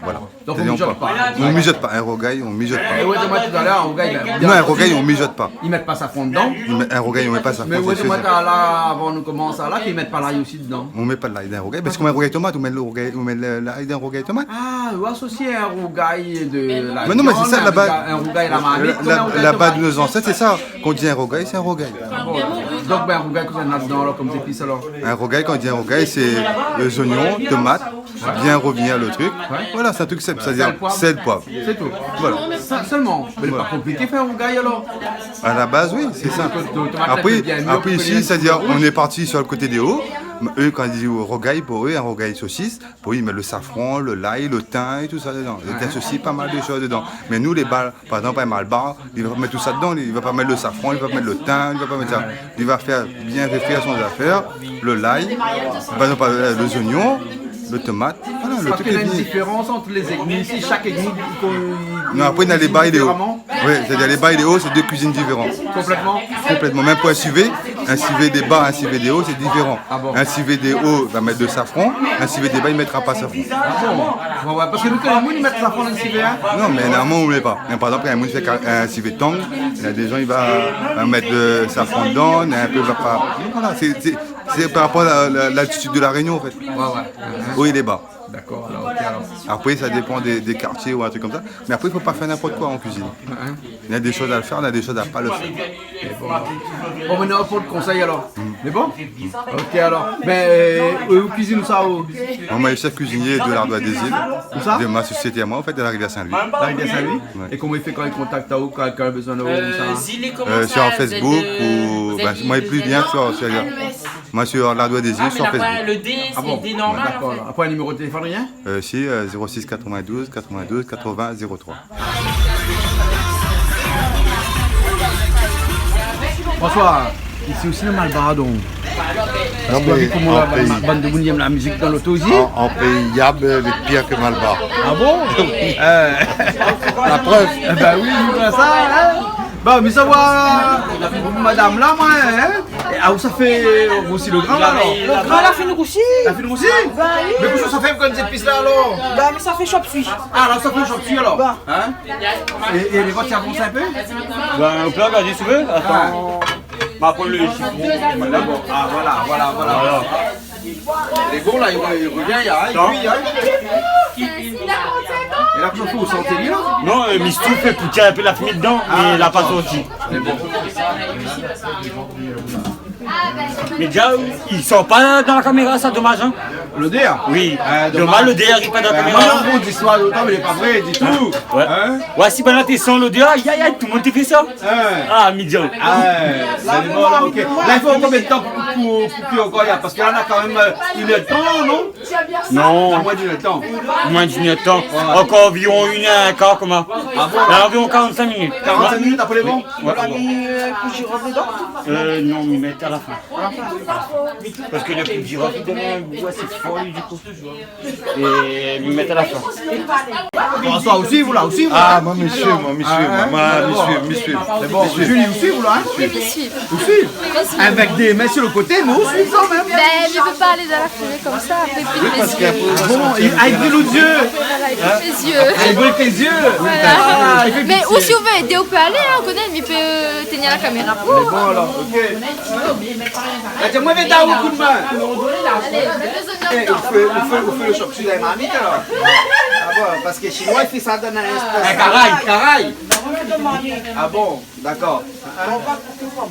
Voilà. Donc on C'est-à-dire, mijote pas. On mijote pas, un rogaille on mijote Et pas. ouais, dis-moi tout à l'heure, un rougail. Non, un rogaille on mijote pas. Ils mettent pas sa fond dedans. Un rogaille on met pas ça. Mais ouais, dis-moi là, avant nous commencer là, qu'ils mettent pas l'ail aussi dedans. On met pas de l'ail d'un rogaille, parce qu'on met un rogaille tomate, on met l'ail d'un rogaille tomate. Ah, vous associez un rougail de la Mais non, mais c'est ça, viande, là-bas. un rougail à la marmite. Là-bas de nos ancêtres, c'est ça. Quand on dit un rogaille, c'est un rogaille. Donc, ben, un rougail que vous avez là-dedans, alors, comme épices alors. Un rogaille, quand on dit un rogaille, c'est les oignons, tomates, bien revenir le truc. Voilà, c'est un truc simple, c'est-à-dire sel, poivre. C'est tout. Voilà. Ça, seulement. Mais c'est pas compliqué faire un rougail alors. À la base, oui, c'est ça. Après ici, c'est-à-dire, on est parti sur le côté des hauts. Eux, quand ils disent rogaille, pour eux, un rogaille saucisse, pour eux, ils mettent le safran, le l'ail, le thym et tout ça dedans. Ils associent pas mal de choses dedans. Mais nous, les balles, par exemple, un malbar, il va pas mettre tout ça dedans. Il va pas mettre le safran, il va pas mettre le thym, il va pas mettre ça. Il va faire bien réfléchir son affaire, le l'ail, par exemple, les oignons, le tomate. Voilà, le Parce truc qu'il y a est une bien. différence entre les ethnies. Ici, chaque ethnie. Non, après, on a les bas et les hauts. différemment. Oui, c'est-à-dire les bas et les hauts, c'est deux cuisines différentes. Complètement. Complètement. Même pour un civet des bas, un civet des hauts, c'est différent. bon. Un civet des hauts va mettre de safran, un civet des bas, il ne mettra pas safran. Bon, ouais, parce que nous, quand les moules, ils mettent ça fond dans le civet. Hein. Non, mais normalement, on ne met pas. Par exemple, un moule fait un civet tang, il y a des gens, il va mettre de safran dedans, il y a un peu, il va pas. Voilà, c'est par rapport à l'altitude de la Réunion, en fait. Ouais. Haut et les bas. D'accord, alors, ok, alors. Après, ça dépend des quartiers ou un truc comme ça. Mais après, il ne faut pas faire n'importe quoi en cuisine. Il y a des choses à le faire, il y a des choses à ne pas le faire. Bon, maintenant, pour le conseil alors. C'est bon? Ok, alors. Ben, vous cuisinez ça où? Moi, je suis chef cuisinier de l'Ardois des Îles, Où ça? de ma société à moi, en fait, de la rivière Saint-Louis. La rivière Saint-Louis. Ouais. Et comment il fait quand il contacte à vous, quand il a besoin de vous? Sur Facebook ou. Moi, il est plus bien moi, sur l'Ardois des Îles, sur Facebook. Le D, Ah bon? c'est D normal. D'accord, alors. Après, un numéro de téléphone, rien? Si, 06 92 82 80 03. Bonsoir. Ici aussi le Malbar, donc. Non, Vous avez mais comment en la pays, bande de vous aime la musique dans l'auto aussi? en pays Yab, il est pire que Malbar. Ah bon? La preuve. Eh ben oui, voilà ça, hein? Bah, mais savoir, madame là, moi, hein? Ah, où ça fait aussi le grand là, alors? Le grand, la fine roussie. La fine roussie? Mais qu'est-ce que ça fait comme cette piste là, alors? Bah, mais ça fait chop-suisse. Ah, là, ça fait chop-suisse, alors? Hein? Et les votes, ça avance un peu? Ben, au plat, regardez, si tu veux. Attends. Ma pour le chiffon. D'accord. Ah, voilà. Les bons là, il revient, il y a un, et là, vous vous sentez bien? Non, mais tout fait pour tirer un peu la fumée dedans, mais la pâte aussi. Mais déjà, ils sont pas dans la caméra, ça, dommage, hein? Le DR? Oui. Dommage. Dommage, le DR, il n'est pas dans la caméra. Moi, on dit histoire d'autant, mais il n'est pas vrai, dis tout. Ouais. Ouais, si pendant tes sons, le DR, tout le monde te fait ça. Ah, midi. C'est bon, là, ok. Là, il faut combien de temps pour couper encore? Parce qu'il y en a quand même une heure de temps, non? Non. Moins d'une heure de temps. Moins d'une heure de temps. Encore environ 1 heure et quart, comment? Là, environ 45 minutes. 45 minutes après les bons? On a mis le girofle dedans? Non, mais mettre à la fin. Parce que le coup de girofle, il donne un goût assez fort, du coup. Et lui mettre à la fin. Bon, ça aussi, vous là aussi, vous Ah, moi, monsieur. C'est bon, Julie aussi, vous là? Oui, je suis. Aussi? Avec des mains sur le côté, nous aussi, quand même. Ben, je peux pas aller dans la fumée comme ça, après puis les yeux. Bon, il brûle aux yeux. Voilà, il brûle les yeux. Il brûle tes yeux. Voilà. Il fait Mais pitié. où si vous veut aider, on peut aller, hein, on connaît, mais il peut tenir la caméra pour. Bon, alors, ok. Tiens-moi, viens t'as un coup de main. Allez, Eh, on fait le shop sur la marmite alors. Ah bon, parce que les Chinois, ils font ça dans un espèce. Caraï. Ah bon, d'accord.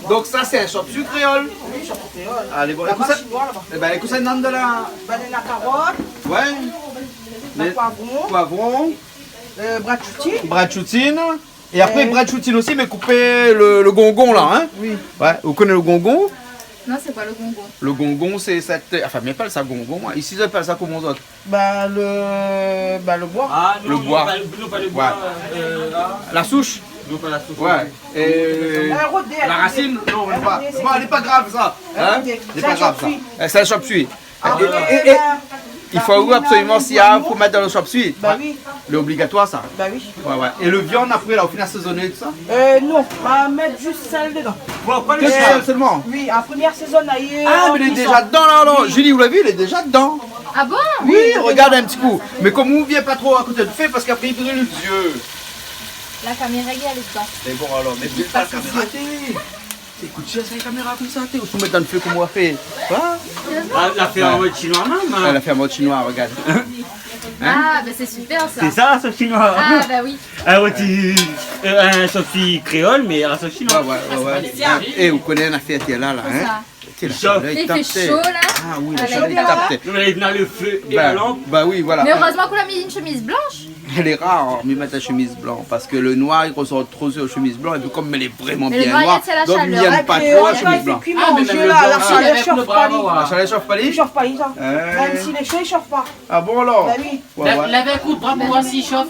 Donc ça, c'est un shop sur créole. Allez, bon, écoute ça. Eh ben, écoute ça, de la... La carotte, Ouais. le poivron, Poivron, brachoutine. brachoutine. Et après, brachoutine aussi, mais couper le gongon là, hein? Oui. Ouais, vous connaissez le gongon? Non, c'est quoi le gongon? Le gongon, c'est cette... Enfin, mais pas ça gongon, moi. Ici, ils appellent ça comment d'autres? Le bois. Ah, Le bois. Non, pas le bois. La souche? Non, pas la souche. Ouais. Et... La racine? Non, même pas. Bon, elle n'est pas grave, ça. Hein? Elle n'est pas grave, ça. C'est un chop-suey. Et il faut absolument, s'il y a un pour mettre dans le chop-suey. Bah oui. C'est obligatoire, ça. Bah oui. Ouais. Et le viande, après, là, au final, assaisonné et tout ça? Non, on va mettre juste sel dedans. Pourquoi le Que sel ça seulement? Oui, en première saison, on a eu. Ah, mais il est déjà dedans, là, là. Julie, vous l'avez vu, il est déjà dedans. Ah bon? Oui, regarde un petit coup. Mais comme vous ne vient pas trop à côté du fait, parce qu'après, il brûle les yeux. La caméra, elle est dedans. Mais bon, alors, mais bien pas la caméra. Écoute, tu as la caméra comme ça, t'es. Ou tu mets dans le feu comme on a fait. La fait en mode chinois, même. Elle a fait un mode chinois, regarde. Ah, ben c'est super ça. C'est ça, la sauce chinoise. Ah, bah oui. Un sauce créole, mais la sauce chinoise. Ouais. Et vous connaissez l'affaire qui est là, C'est hein? ça. Il Il fait chaud là. Ah oui, Ah, la là, chaleur là. captée. Nous, on dans le feu et la lampe. Bah oui, voilà. Mais heureusement qu'on a mis une chemise blanche. Elle est rare, mais mettre la chemise blanche parce que le noir il ressort trop sur la chemise blanche et puis comme elle est vraiment Mais le bien noir, noire, c'est la donc il chaleur. n'aime pas trop la chemise blanche. La chaleur chauffe pas. La chaleur chauffe pas Il les? chauffe pas, il chauffe. Même s'il est chaud, il chauffe pas. Ah bon alors? Bah oui. Ouais. Lève un coup de bras pour voir s'il chauffe.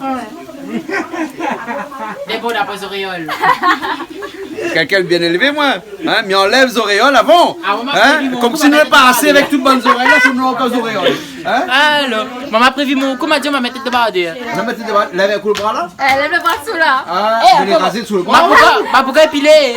Mais bon, la pose auréole. Quelqu'un de bien élevé moi, hein? Mais enlève les auréoles avant, Ah, on m'a hein? prévu mon Comme coup, si nous ma n'avons pas tête assez de avec toutes bonnes oreilles, là c'est nous encore les auréoles. Hein? Alors, maman a prévu mon coup, m'a dit on va mettre de barder. On va mettre des bras, lève un coup le bras là. Lève le bras sous là. Ah, je vais les raser sous le bras. Ma pourquoi épiler?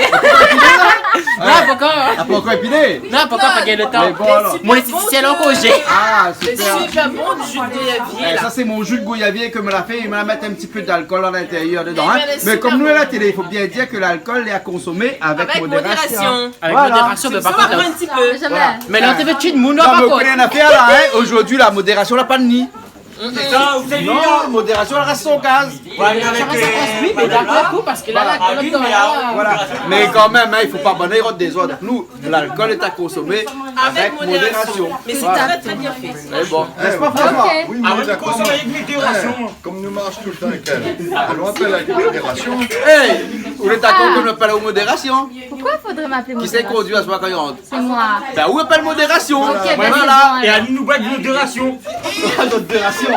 Non, pourquoi? T'as pas encore épilé? Non, pourquoi pas gagner le temps? Mais bon alors. Mon esthéticienne en congé. Ah C'est super. super bon du jus de goyavier Eh, là. ça c'est mon jus de goyavier que me l'a fait, il me l'a mettre un petit peu d'alcool à l'intérieur dedans. Mais Hein. elle est Mais super comme nous à la bonne. télé, il faut bien dire que l'alcool est à consommer avec modération. Avec Voilà. modération, mais par Ça va contre. prendre un petit peu. Jamais. Mais là, tu veux tuer de moun, Non, non, mais par vous contre. connaissez une affaire là, hein? Aujourd'hui la modération n'a pas de nid. C'est ça, vous savez, Non, modération elle reste son gaz. voilà, avec Oui, mais d'un coup, parce que là, la Ah oui, coloc mais Voilà. Mais quand même, hein, il ne faut pas bonner des autres. Nous, l'alcool est à consommer avec modération. Mais c'est Voilà. très très bien fait. Mais bon, n'est-ce pas François? Ok. Oui, Ah mais oui, d'accord. consommer avec modération. Comme nous marche tout le temps avec elle. Elle nous appelle avec modération. Hey, vous êtes d'accord qu'on appelle la modération? Pourquoi faudrait m'appeler Qui c'est modération? conduit à ce quand il rentre? C'est moi. Ben, où appelle modération? Ok, ben Voilà. c'est Et bon, à nous boire de modération. Modération.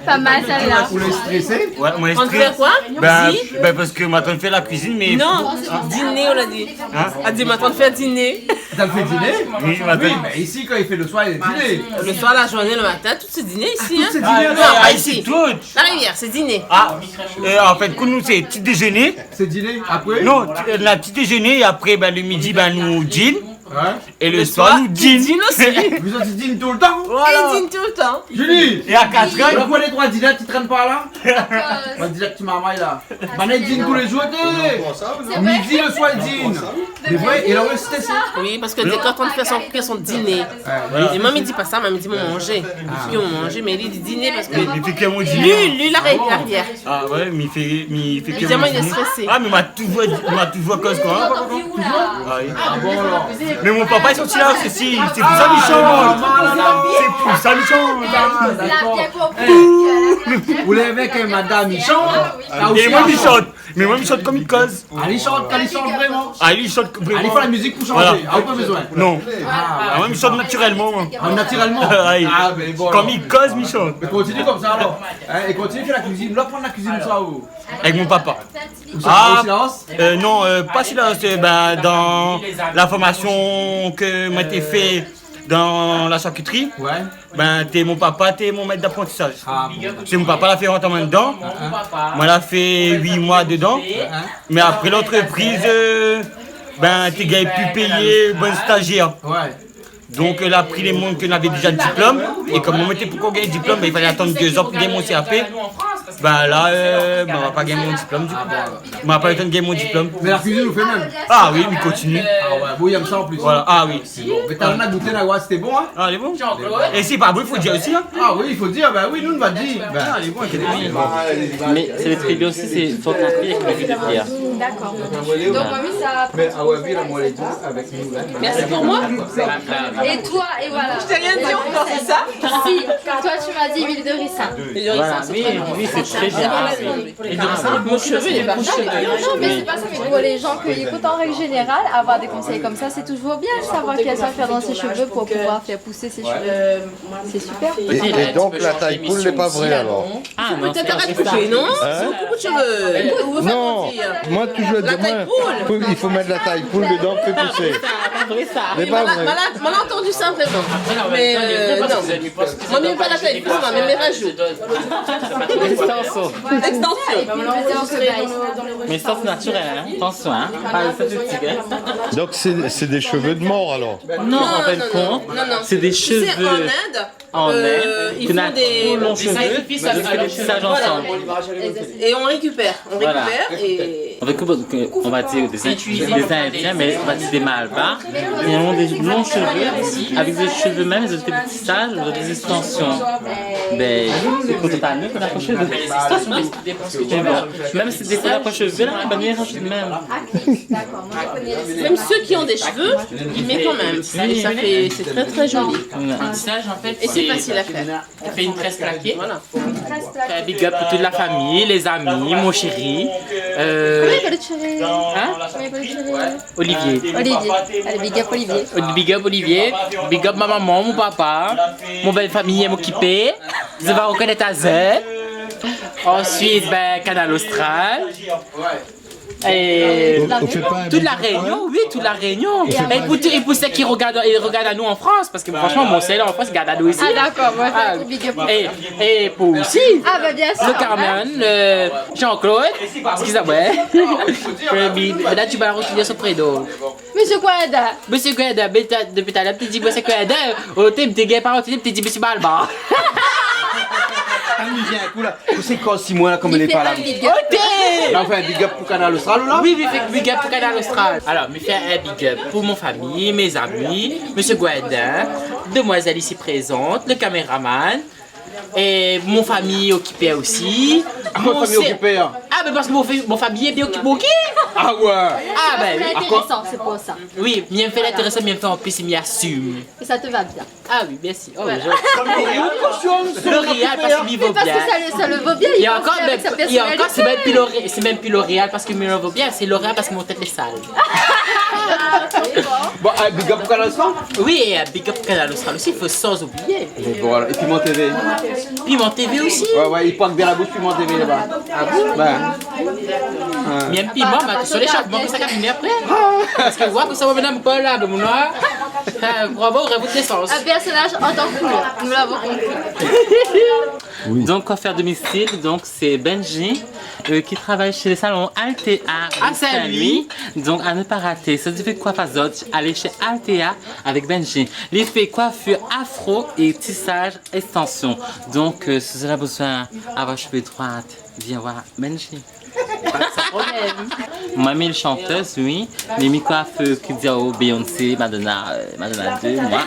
Pas mal celle-là. Vous les stressez? Ouais, moi, On te fait quoi? ben, parce que maintenant, on fait la cuisine, mais. Non, dîner, on a dit. Elle dit, maintenant, on te fait dîner. T'as le fait dîner? Oui, maintenant. Oui, mais ici, quand il fait le soir, il est dîner. Le soir, la journée, le matin, tout c'est dîner ici. Hein. c'est dîner, Non, là. pas ici, ici. tout. La rivière, c'est dîner. Ah, en fait, pour nous, c'est petit déjeuner. C'est dîner après? Non, la petit déjeuner, et après, ben, le midi, ben, nous dîne. Hein? Et le soir, nous dîne. Dîne aussi. Vous autres, ils dînent tout le temps? Elle dîne tout le temps. Julie! Et à 4 Tu heures, vois les trois dîners qui traînent par là? On dit là que tu m'as maille là. Manette dîne tous les jours, t'es. Midi, le soir, il dîne. C'est vrai, et là, ouais, c'était ça. Oui, parce que dès quand on fait son dîner. Et maman me dit pas ça, maman me dit mon manger. Puis on mange, mais il dit dîner parce que. il fait que mon dîner. Lui, la rivière. Ah ouais, mais il fait que Évidemment, mon il est dîner. stressé. Ah, mais il m'a tout voix cause quoi. Ah oui. Ah bon alors? Mais mon papa est sorti là, c'est pour ça qu'il chante. C'est pour ça qu'il chante. Vous l'avez avec madame, il chante. Et moi, il chante. Mais moi, il chante comme il cause. Il chante vraiment. Ah, il chante vraiment. Il faut la musique pour chanter. Voilà. Ah, pas besoin. Non. Ah, moi, il chante naturellement. Moi. Naturellement. Ben bon. Comme il cause, il chante. Mais continue comme ça alors. Et continue faire la cuisine. Là, prendre la cuisine ça où? Avec mon papa. Non, pas silence. Ben, dans la formation que m'a été fait dans la charcuterie, ben t'es mon papa, t'es mon maître d'apprentissage. C'est mon papa l'a fait rentrer dedans. Moi l'a fait 8 mois dedans. Mais après l'entreprise, ben t'es gars plus payé, bon stagiaire. Donc elle a pris les mondes qu'on avait déjà le diplôme. Et comme on était pour gagner le diplôme, ben, il fallait attendre 2 ans pour gagner mon CAP. Ben là, on va pas gagner mon diplôme du coup. On va pas le temps de gagner mon diplôme. Mais la cuisine vous fait même. Ah oui, mais continue. Ah ouais, vous il aime ça en plus. Voilà, ah oui. Mais t'as rien à goûter la c'était bon hein? Ah, elle est bon. Et si pas bon, il faut dire aussi hein. Ah oui, il faut dire, bah oui, nous on va dire. Ah, elle est bonne, elle est bonne. Mais c'est très bien aussi, c'est son appui avec le jus de pierre. D'accord. Donc mamie ça. Merci pour moi. Et toi, et voilà. Je t'ai rien dit encore, c'est ça? Si, toi tu m'as dit huile de ricin. Voilà, oui, c'est très bien. Et de ricin, mon cheveu, il est pas cheveux. Non, mais c'est pas ça, mais pour les gens qui écoutent en règle générale, avoir des conseils comme ça, c'est toujours bien de savoir qu'il y a ça à faire dans ses cheveux pour pouvoir faire pousser ses cheveux. C'est super. Et donc la taille poule n'est pas vraie alors? Ah non, Peut-être arrête de couper, non? C'est beaucoup de cheveux. Non, moi toujours dire, il faut mettre la taille poule dedans, fait pousser. C'est pas vrai. On a entendu ça vraiment. Mais non. Moi, même pas la taille poule, mais mes rajouts. Extension. Extension. Mais ça c'est naturel, hein. Attention, hein. Pas le synthétique, hein. Donc c'est des cheveux de mort alors? Non, en fin de compte, c'est des cheveux. En Inde, ils font des longs cheveux, des sacrifices ensemble. Et on récupère. Et... On va dire des Indiens, mais on va dire des Malbars. Ils ont des longs cheveux, avec des cheveux même, ils ont des petits sages, ils ont des extensions. Ben, c'est pour tout à l'heure qu'on a cheveux. Même si des fois la cheveux, là, on va venir rajouter même. Même ceux qui ont des cheveux, ils mettent quand même. C'est très très joli. Un tissage en fait. Et c'est facile à faire. On fait une tresse plaquée. Voilà. Big up pour toute la famille, les amis, mon chéri. Comment il appelle le chéri? Hein? Comment il appelle le chéri? Olivier. Allez, big up Olivier. Big up Olivier. Big up ma maman, mon papa. Mon belle famille est m'occuper. Je vais reconnaître à Z. Ensuite, ben, Canal Austral. Et toute la Réunion, oui, toute la Réunion. Et pour ceux qui regardent à nous en France, parce que franchement, mon célèbre en France, regarde à nous ici. Ah d'accord, ouais, big up. Et pour aussi, bien sûr. le Carmen, le Jean-Claude, ce qu'ils avaient. Là, tu vas retrouver ce prédo. Monsieur Guada. Monsieur Guada, depuis tout à l'heure, tu dis, Monsieur Guada, au thème, t'es gay par tu dis, Monsieur Balba. C'est quoi 6 mois là comme elle est pas là? Ok! Là on fait un big up pour Canal Austral là? Oui, big up pour Canal Austral. Alors, je fais un big up pour mon famille, mes amis, Monsieur Guadin, demoiselle ici présente, le caméraman. Et mon famille occupée aussi. Mon famille occupée hein? Ah, mais parce que mon famille est bien occupée. Ah ouais. Ah ben oui. Intéressant, c'est pour ça. Oui, bien fait l'intéressant, bien fait en plus, il m'y assume. Et ça te va bien. Ah oui, merci. Oh, voilà. L'Oréal parce qu'il vaut bien. Parce que ça le vaut bien. Il y a encore, c'est même plus L'Oréal parce qu'il me vaut bien, c'est L'Oréal parce que mon tête est sale. Bon, big up pour Canal Austral? Oui, et big up pour Canal Austral aussi, il faut sans oublier. Et voilà, et Piment TV. Piment TV aussi? Ouais, il pointe bien la bouche Piment TV là-bas. Ah bon? Ben. Même piment, sur les chapeaux, que ça cabine après. Parce que voir que ça va venir me coller là, de mon noir. Bravo, révolte l'essence. Un personnage en tant que couleur, nous l'avons compris. Oui. Donc, coiffeur domicile, donc c'est Benji qui travaille chez les salons Altea à Saint-Louis. Donc, à ne pas rater. Ça fait coiffage, allez chez Altea avec Benji. Il fait coiffure afro et tissage extension. Donc, si vous avez besoin d'avoir cheveux droits, viens voir Benji. Pas de problème. Moi, mes chanteuses, oui. Mais mes coiffeurs qui disent Beyoncé, Madonna 2, moi.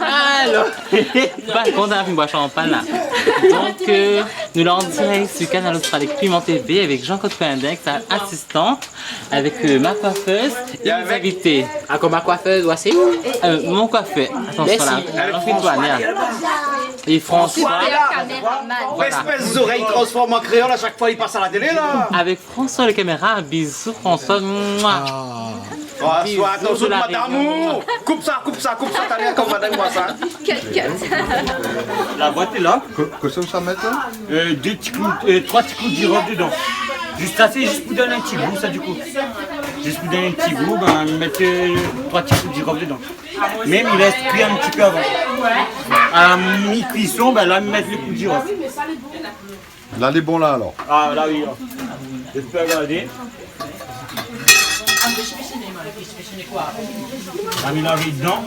Alors, pas contre un bois champagne là. Donc, nous l'avons direct sur Canal Austral avec Piment TV avec Jean-Claude Index, sa assistante, avec ma coiffeuse et mes invités. Ah, comme ma coiffeuse, voici. Mon coiffeur, attention là, Jean-Philippe et François. Espèce d'oreille transforme en créole à chaque fois il passe à la télé là. Avec François le caméra, bisous François. Mouah. François, attention madame. Coupe ça, t'as l'air comme madame moi ça. La boîte est là. Qu'est-ce que ça met là? 3 petits coups de girofle dedans. Juste assez, juste pour donner un petit goût, ça du coup. Juste pour donner un petit goût, ben, mettre 3 petits coups de girofle dedans. Même il laisse cuire un petit peu avant. À la mi-cuisson, ben là, mettre les coups de girofle. Là, les bons là alors. Ah là oui, là. Je peux regarder. On a mis la riz dedans.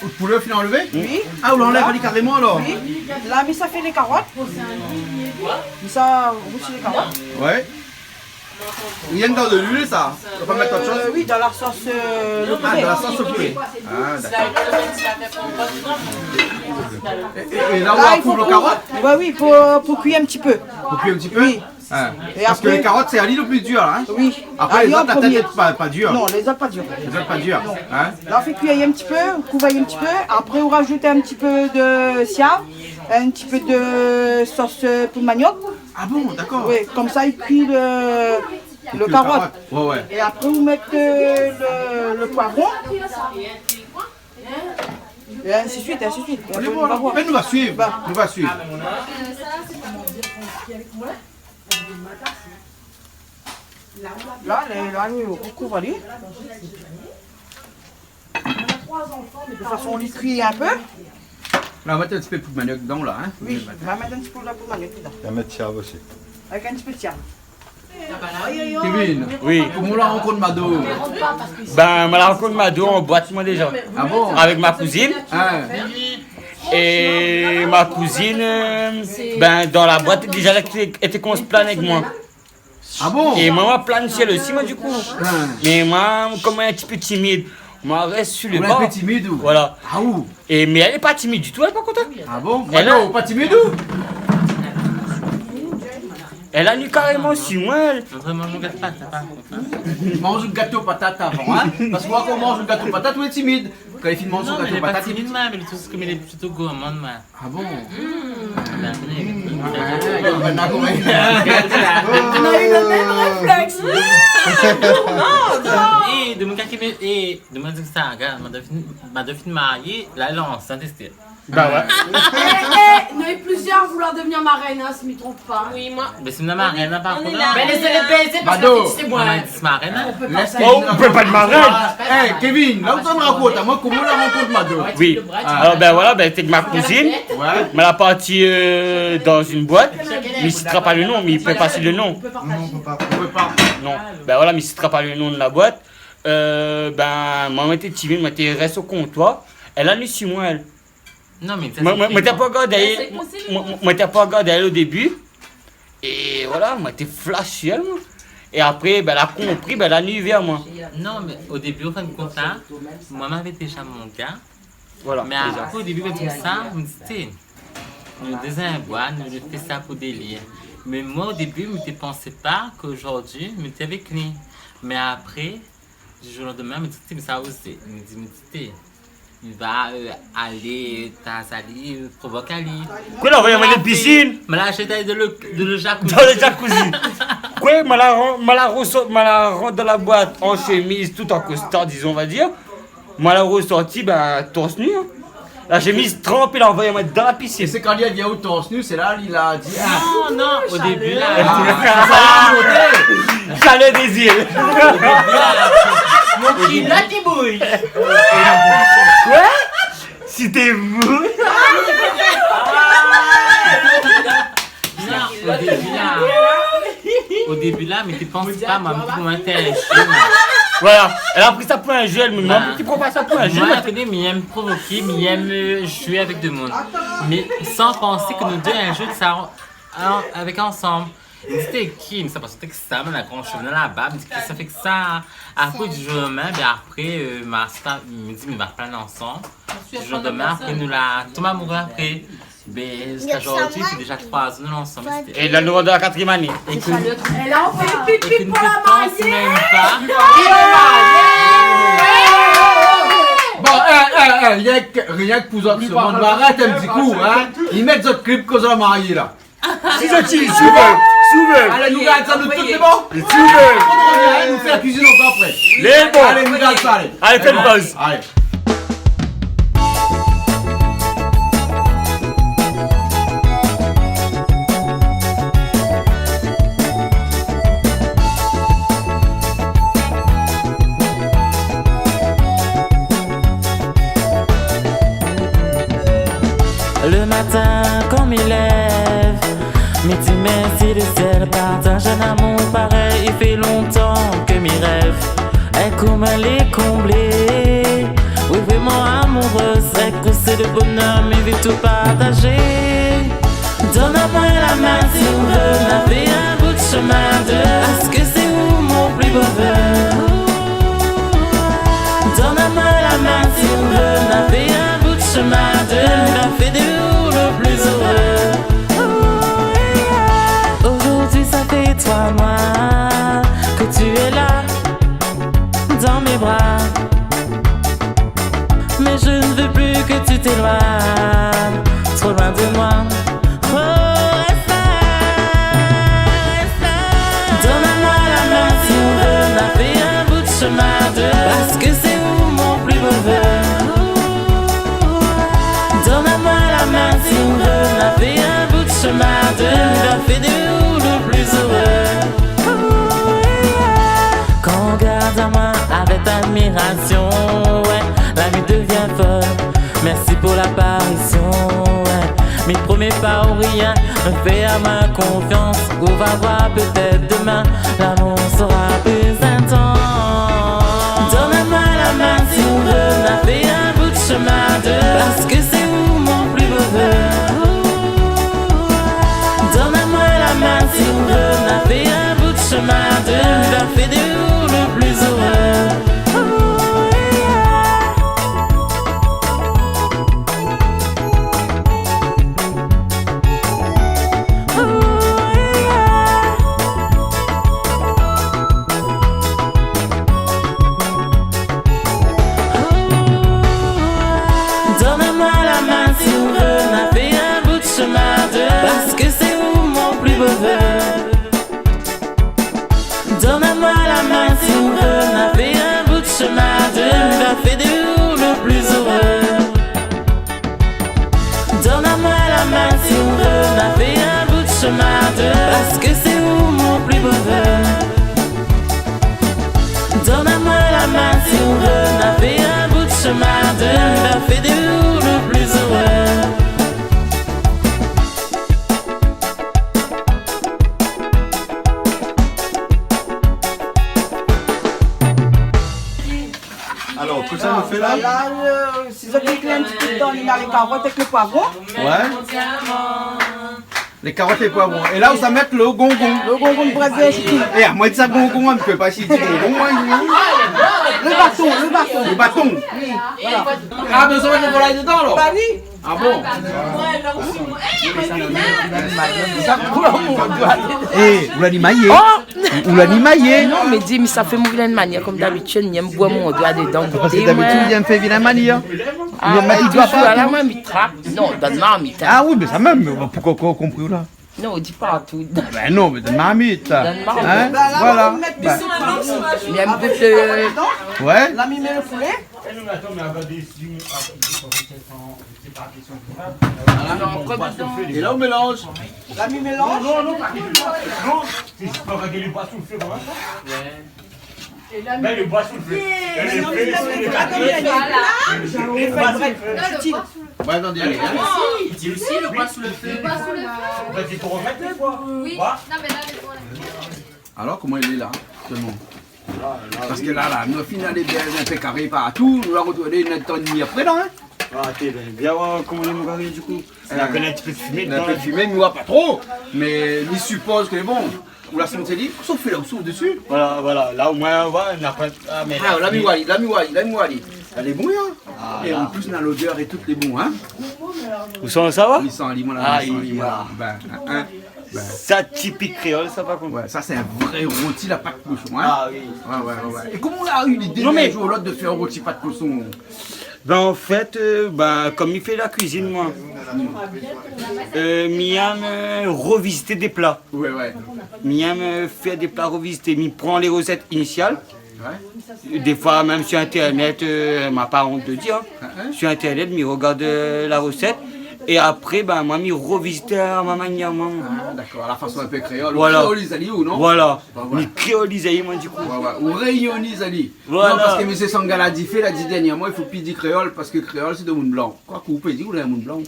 Le poulet finit enlevé? Oui. Ah, on l'enlève carrément alors? Oui. Là, mais ça fait les carottes. Mais ça aussi les carottes. Ouais. Rien que dans de l'huile ça? On va pas mettre autre chose? Oui, dans la sauce le poulet. Ah, dans la sauce au poulet. Ah, d'accord. Et là, on va couper les carottes? Ouais, oui, pour cuire un petit peu. Pour cuire un petit peu? Oui. Ah. Et Parce que après- les carottes, c'est à l'île le plus dur, hein? Oui. Après, les Ah, autres, la tête n'est pas dure. Non, les autres pas durs. Les autres, pas dures. Hein? Là, on fait cuire un petit peu, on couvaille un petit peu. Après, on rajoute un petit peu de siam, un petit peu de sauce pour manioc. Ah bon, d'accord. Oui, comme ça, il cuit le carotte. Ouais, ouais. Et après, vous mettez le poivron. Et ainsi de suite, ainsi de suite. Et après, on va voir. Mais nous va suivre. Nous va suivre. Là, on recouvre lui. De toute façon, on lui cuit un peu. Là, on va mettre un petit peu de manioc dedans, là. Hein? Oui, on va mettre un petit peu de manioc dedans. Il va mettre ça aussi. Avec un petit peu de siam. Kevin, oui. Comment la rencontre Mado? Ben, la rencontre Mado en boîte, moi déjà. Ah bon? Avec ma cousine. Hein? Et ma cousine, ben, dans la boîte, déjà, elle était qu'on se plane avec moi. Ah bon? Et moi, planifié elle aussi, moi, du coup. Mais moi, comme elle est un petit peu timide, moi, elle reste sur le On est bord. un peu timide ou? Voilà. Ah où? Et, mais elle est pas timide du tout, elle est pas contente. Ah bon? Elle Mado, pas timide ou? Elle a nu carrément sur moi, elle. Vraiment, mon gâteau pas, t'as pas. Mange le gâteau patate avant, hein? Parce que moi, quand on mange le gâteau patate, on est timide. Quand les filles mangent Non, le mais elle gâteau est pas patate, timide, mais elle est tout comme elle est plutôt gourmande, moi. Ah bon? Ben, On a eu le même réflexe. et de mon cas qui me. Et de mon ça, regarde, ma dauphine mariée, là, elle est enceinte, c'était. Bah ouais. Il y en a eu plusieurs à vouloir devenir marraine, hein, si je ne me trompe pas. Oui, moi. Mais c'est une marraine, là, par contre. Mais laissez-les baiser parce Mado. que c'est moi. C'est marraine, hein. Oh, on peut pas de marraine. Hey, Kevin, là où tu me racontes, moi, comment la rencontre Mado? Oui. Alors, ben voilà, ben, t'es que ma cousine. Ouais. Mais elle a parti dans une boîte. Mais il ne citera pas le nom, mais il peut passer le nom. Non, on peut pas. Non. Ben voilà, mais il ne citera pas le nom de la boîte. Ben, moi, j'étais timide, moi, j'étais reste au comptoir. Elle a nu sur moi, elle. Non, mais ça. Moi, t'as pas regardé elle. Moi, t'as pas regardé elle au début. Et voilà, moi, t'es flash sur elle, moi. Et après, ben, elle a compris, ben, elle a nu vers moi. Non, mais au début, au fin de compte, là, moi, j'avais déjà mon gars. Voilà. Mais après, au début, comme ça, je me disais, nous disons un bois, nous faisons ça pour délire. Mais moi, au début, je ne pensais pas qu'aujourd'hui, je m'étais avec lui. Mais après, du jour au lendemain, je me disais, mais ça aussi. Je me disais, il va aller, t'as provoquer Ali. Quoi, là, on va y avoir une piscine? Je l'ai acheté de le jacuzzi. Dans le jacuzzi. Quoi, je la rentre dans la boîte en chemise, tout en costard, disons, on va dire. Je la ressorti, ben, torse nu. Hein. La chemise trempe, il a envoyé mettre dans la piscine. Et c'est quand il a dit où torse nu, c'est là, il a dit. Non, non, au début là. Chalet des îles. Mon petit là qui bouille. Quoi? Si t'es vous. Non, au début là, mais tu penses pas, moi, pour m'intéresser. Voilà, elle a pris ça pour un jeu, elle me demande, tu prends pas ça pour un jeu? Moi, mais il aime provoquer, mais il aime jouer avec du monde. Mais sans penser que nous deux, un jeu de ça avec ensemble. C'était qui? Mais ça passait que ça, mais quand je suis venue là-bas, me dit que ça fait que ça. Après du jour au lendemain, ben après, ma star me dit, mais va plein ensemble. Du jour au lendemain, après, nous la tombe amoureux après. Ben, jusqu'à aujourd'hui, c'est déjà 3 ans nous ensemble. Et là, nous rendons la 4e année. Elle a fait pipi pour la mariée. Bon, rien que pour autres secondes, arrête un petit coup, hein. Ils mettent votre clip que vous marié là. Si je tire, souvent. Allez, nous regardons ça, nous tous les bons. Allez, nous faire la cuisine encore après. Les bons. Allez, nous regardons ça, allez. Allez, fais une pause. Allez. Le matin, comme il lève, me dit merci le ciel partage un amour pareil. Il fait longtemps que mes rêves est comme elle est comblée. Oui, vraiment amoureuse, c'est que c'est le bonheur, mais vite tout partager. Donne-moi la main si on veut, on a fait un bout de chemin de. Est-ce que c'est où mon plus beau vœu? Donne-moi la main si on veut, on a fait un bout de chemin de. On a fait de nous le plus heureux. Aujourd'hui ça fait 3 mois que tu es là dans mes bras. Mais je ne veux plus que tu t'éloignes trop loin de moi. Oh, reste là, reste là. Donne-moi la main si on veut, on a fait un bout de chemin de. Parce que c'est où mon plus beau vœu. Donne-moi la main si on veut, on a fait un bout de chemin de. On a fait de nous le plus heureux. Quand on regarde à moi avec admiration, ouais, la vie devient folle. Merci pour l'apparition, ouais. Mes premiers pas ou rien me fait à ma confiance. On va voir peut-être demain, l'amour sera plus intense. Donne-moi la main si on veut, on a fait un bout de chemin de. Parce que c'est où mon plus beau vœu. Donne-moi la main si on veut, on a fait un bout de chemin de. On a fait de nous le plus heureux. Donne-moi la main si on veut, on a fait un bout de chemin de. Parce que c'est où mon plus beau vœu. Donne-moi la main si on veut, on a fait un bout de chemin de. On a fait de nous le plus heureux. Donne-moi la main si on veut, on a fait un bout de chemin de. Parce que c'est où mon plus beau vœu. Donne-moi la main si on veut, on a fait un bout de chemin de. On a fait de nous le plus heureux. Alors, que ça me fait là? Là, si vous mettez un petit peu dedans, il y a les carottes avec le poivron. Ouais. Les carottes et les poivrons. Et là où ça met le gongon. Le gongon de Brésil. Et à moi de ça gongon, on ne peut pas s'y dire gongon. Le bâton, le bâton. Le bâton. Oui, voilà. Ah, mais ça va être volaille dedans alors? Bah oui. Ah bon? Eh, vous l'avez maillé? Vous l'avez maillé? Non, mais dis, mais ça fait mon vilaine manière comme d'habitude. Il me boit mon doigt dedans. Parce que d'habitude, il me fait vilaine manière. Il doit pas. La main, il trappe. Non, donne-moi un mitin. Ah oui, mais ça même. Pourquoi qu'on a compris là? Non, dis pas tout. Ben non, mais donne-moi un mythe. Donne-moi un Hein? Bah, là, Voilà. on va mettre Bah. du Il y a un peu de. Ouais. Là, il met le poulet. Et là, on mélange. Là, il mélange. Et là, Mais le bois sous le feu. Ouais, attendez, allez. Il dit aussi le bois sous le feu. Il faut remettre les bois. Oui. Voilà. Non, mais là, les Alors, comment il est là, seulement? Parce que là, nous finissons les belles un peu carrés partout. Nous la retrouvons notre temps et demi après, là, hein? Ah, t'es bien comment on est mourir du coup. On a un petit peu de fumée. Un peu de fumée, mais pas trop. Mais il suppose que bon, ou la santé libre, sauf là au dessus. Voilà, là au moins on n'a pas. Ah, mais. Ah, la miwali. Elle est bonne, hein. Ah, et en plus, on a l'odeur et tout les bons, hein. Vous sentez ça va? Il sent limon, Ça typique créole, ça par contre. Ouais, ça c'est un vrai rôti, la pâte de cochon, hein. Ah oui. Ouais. Et comment on a eu l'idée un jour ou l'autre de faire un rôti pâte de cochon? Ben en fait, comme il fait la cuisine, moi, Miam revisiter des plats. Ouais. Miam faire des plats revisités. Il prend les recettes initiales. Ouais. Des fois, même sur Internet, m'a pas honte de dire, sur Internet, il regarde la recette. Et après, moi, je revisite à ma manière. Ah, d'accord, à la façon un peu créole. Voilà. Ou créolisali ou non? Voilà. Ni créolisali, moi, du coup. Ou rayonisali. Voilà. Non, parce que M. Sangala dit fait, l'a dit dernièrement, il faut plus dire créole parce que créole, c'est de monde blanc. Quoi que vous pouvez dire, vous avez un monde blanc.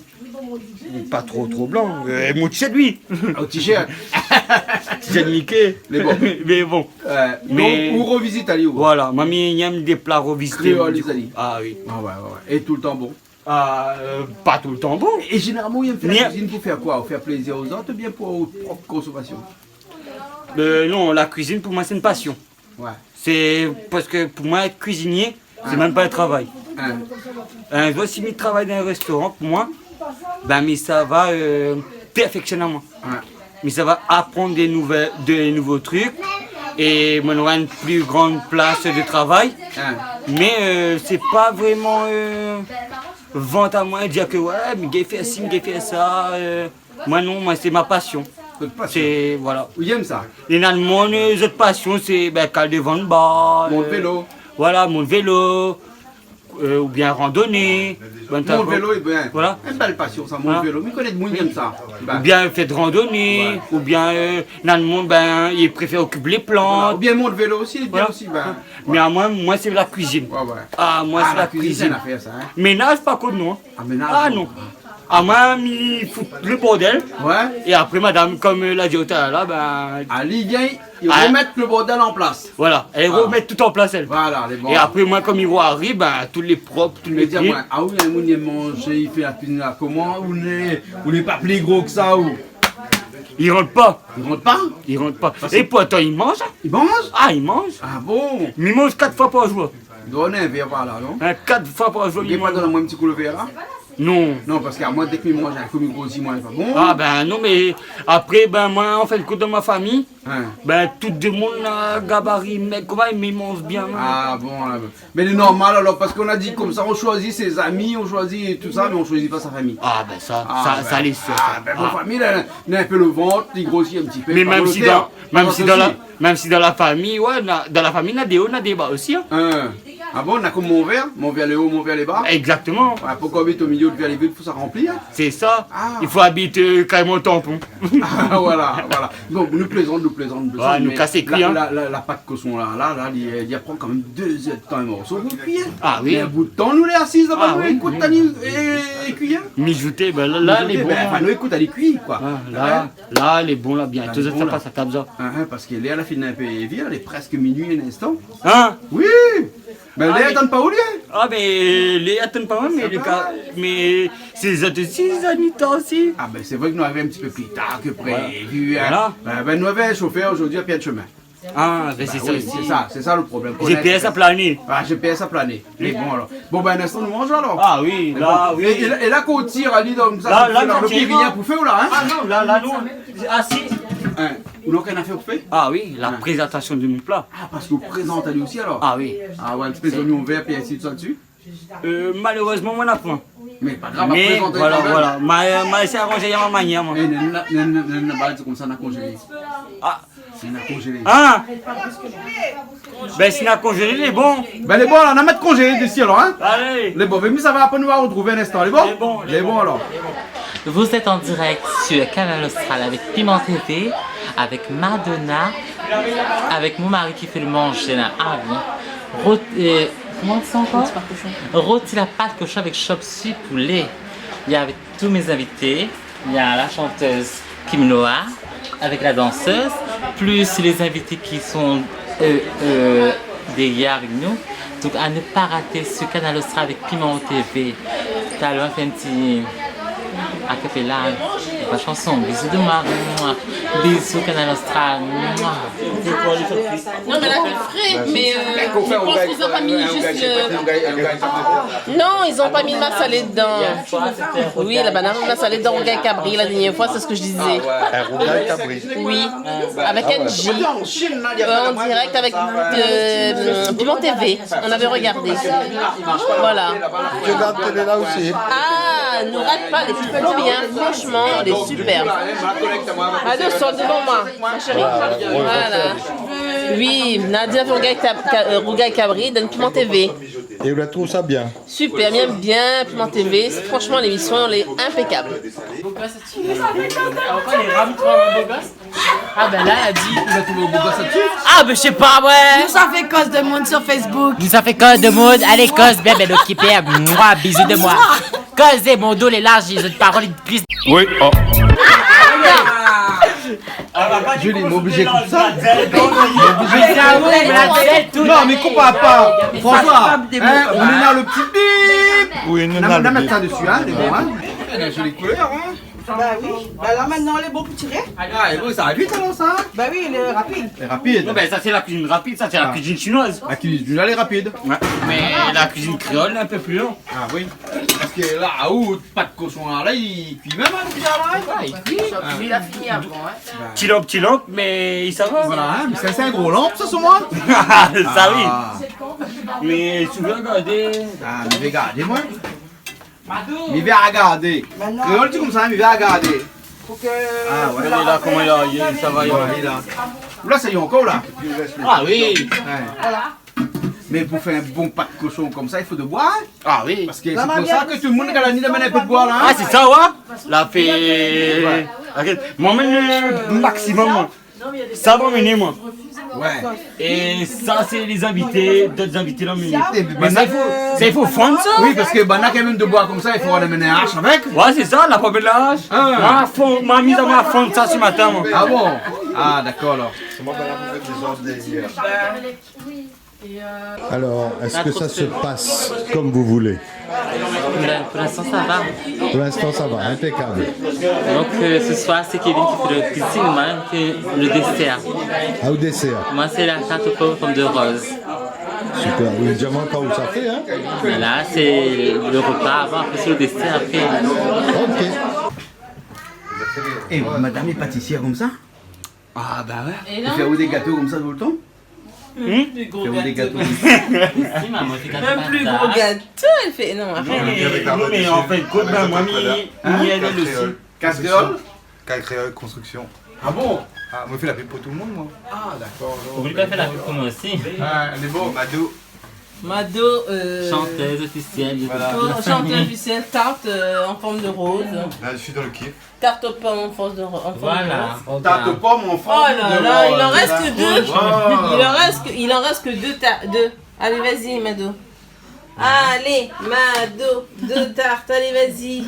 Pas trop blanc. Mon t-shirt, lui. Au t-shirt. T-shirt Mickey. Mais bon. Mais ou revisite Ali. Voilà, mamie aime des plats revisités. Créolisali. Ah oui. Ouais. Et tout le temps bon. Pas tout le temps bon. Et généralement, il aime faire la cuisine pour faire quoi? Pour faire plaisir aux autres ou bien pour votre propre consommation? Non, la cuisine pour moi c'est une passion. Ouais. C'est parce que pour moi être cuisinier, c'est même pas un travail. Je vois si je travaille dans un restaurant, pour moi, mais ça va perfectionner moi. Mais ça va apprendre des nouveaux trucs et on aura une plus grande place de travail. Mais c'est pas vraiment vente à moi et dire que ouais, mais j'ai fait ci, j'ai fait ça. Moi non, moi c'est ma passion. C'est voilà. Où j'aime ça. Et dans le monde, les autres passions, c'est cal de vente bas. Mon vélo. Voilà, mon vélo. Ou bien randonnée. Mon vélo est bien. Voilà. Une belle passion ça, mon vélo. Mais connaître moins j'aime ça. Ou bien fait de randonnée. Ou bien dans le monde, il préfère occuper les plantes. Voilà. Ou bien mon vélo aussi, il est bien aussi. Mais à moi c'est la cuisine. Ah, moi c'est la cuisine. Affaire, ça, hein. Ménage pas contre nous. Non. À moi, il fout le bordel. Ouais. Et après, madame, comme l'a dit tout à l'heure, Ali vient, il remet le bordel en place. Voilà, elle remet tout en place, elle. Voilà, les bons. Et après, moi, comme il voit arriver, tous les propres, tous les pieds. Ah oui, il mange, il fait la cuisine là. Comment? Vous n'êtes pas plus gros que ça ou? Il rentre pas. Il rentre pas? Et pourtant, il mange. Il mange? Ah, il mange. Ah bon? Il mange 4 fois par jour. Donnez un verre par là, non? 4 fois par jour. Il pas donné moi un petit coup de verre là? Non. Non, parce qu'à moi, dès que je mange un coup, il grossit, moi, c'est pas bon. Ah non, mais après, moi, en fait, le coup de ma famille, tout le monde a gabarit, mais comment il mange bien. Ah bon, mais c'est normal alors, parce qu'on a dit comme ça, on choisit ses amis, on choisit tout ça, mais on choisit pas sa famille. Ah ça les sait. Ma famille, elle a un peu le ventre, il grossit un petit peu. Mais même si dans la famille, dans la famille, on a des bas aussi. Ah bon, on a comme mon verre les hauts, mon verre les bas. Exactement. Ouais, pourquoi habiter au milieu de verre les vides, il faut ça remplir. C'est ça. Il faut habiter carrément au tampon. Voilà. Donc nous plaisons. Nous casser cuit. La pâte cochon là, il prend quand même 2 heures de temps un morceau pour cuire. Ah oui. Mais un bout de temps, nous les assises là-bas, nous écoute et cuire. Mijouté, là les bons. Nous écoute à les cuire quoi. Là les bons là bien. Tout ça passe à table ça. Parce qu'elle est à la fin d'un peu heavy, elle est presque minuit un instant. Oui. Mais les attendent pas au lieu. Ah mais les attendent pas mais c'est les autres aussi, les Anita aussi. Ah ben c'est vrai que nous avions un petit peu plus tard que prévu. Voilà. Nous avions un chauffeur aujourd'hui à pied de chemin. Ah ben c'est ça aussi. C'est ça le problème. GPS à planer. GPS à planer. Et bon alors. Bon ben un instant nous mangeons alors. Ah oui, là oui. Et là qu'on tire Ali comme ça, le pied vient pour faire ou là hein? Ah non, là non. Ah si. Ou l'on a fait pour faire? Ah oui, la présentation de mon plat. Ah parce que vous présentez Ali aussi alors? Ah oui. Ah ouais, un petit peu d'oignon vert puis ainsi de ça dessus? Malheureusement moi n'a pas. Mais pas grave, mais voilà. Mais c'est arrangé à ma manière moi. Et n'a pas comme ça, n'a congelé. Ah. C'est n'a congelé. Ah. Ben c'est n'a congelé les bons. Ben les bons on a mettre congelé d'ici alors hein. Allez. Les bons, mais ça va pas nous retrouver un instant les bons. Les bons alors. Vous êtes en direct sur Canal Austral avec Piment TV, avec Madonna, avec mon mari qui fait le manger là. Ah oui. Comment c'est encore? Rôti la pâte cochon avec chop suey poulet. Il y a avec tous mes invités. Il y a la chanteuse Kim Noah avec la danseuse, plus les invités qui sont derrière avec nous. Donc à ne pas rater ce Canal Austral avec Piment TV. tout à l'heure, on fait un petit acapella, la chanson. Bisous de moi, bisous Canal Austral. Non, mais là, je le ferai, mais je pense qu'ils n'ont pas mis juste le... Non, ils n'ont pas mis le massalé dedans. Oui, la banane massalé dans Rougail Cabri, la dernière fois, c'est ce que je disais. Rougail Cabri. Oui, avec un J, en direct avec Piment TV. On avait regardé. Voilà. Je regarde télé là aussi. Ah, ne rate pas, elle est trop bien, franchement, elle est super. Ado, sors devant moi, ma chérie. Voilà. Oui, Nadia Rougail Cabri donne Piment TV. Et vous trouvez ça bien? Super, bien, Piment TV. Franchement, l'émission, elle est impeccable. Ah ben là, elle a dit qu'il va trouver au beau gosse là-dessus. Ah ben je sais pas, ouais. Nous, ça fait cause de monde sur Facebook. Nous ça fait cause de mode. Allez, cause, bien, bien, occupé. Moi, bisous de moi. Cause, mon dos, les larges, les autres paroles, ils glissent. Oui, oh. Julie, m'obligé comme ça. Non, mais coupe pas. François, on est là le petit bip. Oui, nous On a avons mettre ça dessus, hein, les bons, hein. Elle a jolie couleur, hein. Bah oui, bah là maintenant elle est bon pour tirer. Ah, et bon, ça va vite alors ça. Bah oui, elle est rapide. C'est rapide. Non, ben ça c'est la cuisine rapide, ça c'est la cuisine chinoise. La cuisine, elle est rapide. Ouais. Mais la cuisine créole, un peu plus long. Ah oui. Parce que là, pas de cochon là, il cuit même un petit là. Il cuit, il a fini avant. Petit lampe, mais ça va. Voilà, hein, mais c'est un gros lampe ça sur moi. Ça oui. Mais tu veux regarder. Ah, mais regardez-moi. Mais viens regarder. Créole, tu comme ça, mais viens regarder. Faut que. Ah ouais. Regardez là comment il a, ça va. Il est là. Là, ça y est encore là. Ah oui. Ouais. Mais pour faire un bon pas de cochon comme ça, il faut de boire. Ah oui. Parce que c'est pour ça que tout le monde a la nuit d'amener un peu de boire là. Ah c'est ça ouais. Là fait. Moi même le maximum. Ça va mener moi. Ouais. Et ça c'est les invités, d'autres invités là mais. Mais ça il faut fondre ça. Oui, parce que quand même de boire comme ça, il faut aller mener un hache avec. Ouais c'est ça, la pomme de la hache. Ma mise à moi fondre ça ce matin moi. Ah bon? Ah d'accord alors. C'est moi qui vais des ordres Alors, est-ce que ça se passe comme vous voulez? Pour l'instant, ça va. Pour l'instant, ça va, impeccable. Donc, ce soir, c'est Kevin qui fait le cuisine, moi, qui le dessert. Ah, au dessert. Moi, c'est la tarte aux pommes forme de rose. Super. Oui, diamant, quand où ça fait, hein? Et là, c'est le repas avant, après, c'est le dessert, après. Ok. Et madame est pâtissière comme ça? Ah bah ouais. Et Tu fais des gâteaux comme ça tout le temps? Plus gros Fais des gâteau. gâteaux. Un plus gros gâteau, elle fait. Non, après. Mais en fait, quoi, ben moi, il y a des aussi. Casserole? Créole Construction. Ah bon? Ah, moi je fais la pub pour tout le monde moi. Ah d'accord. Vous voulez pas faire la pub pour moi aussi? Ah, elle est beau. Mado. Chanteuse officielle. Voilà. Chanteuse officielle, tarte en forme de rose. Là je suis dans le kiff. Tarte aux pommes en forme de rose. Voilà. Tarte aux pommes en Oh forme là de là, rose. il en reste que deux. Oh. Il en reste que deux. Allez, vas-y, Mado. Allez, Mado, deux tartes. Allez, vas-y.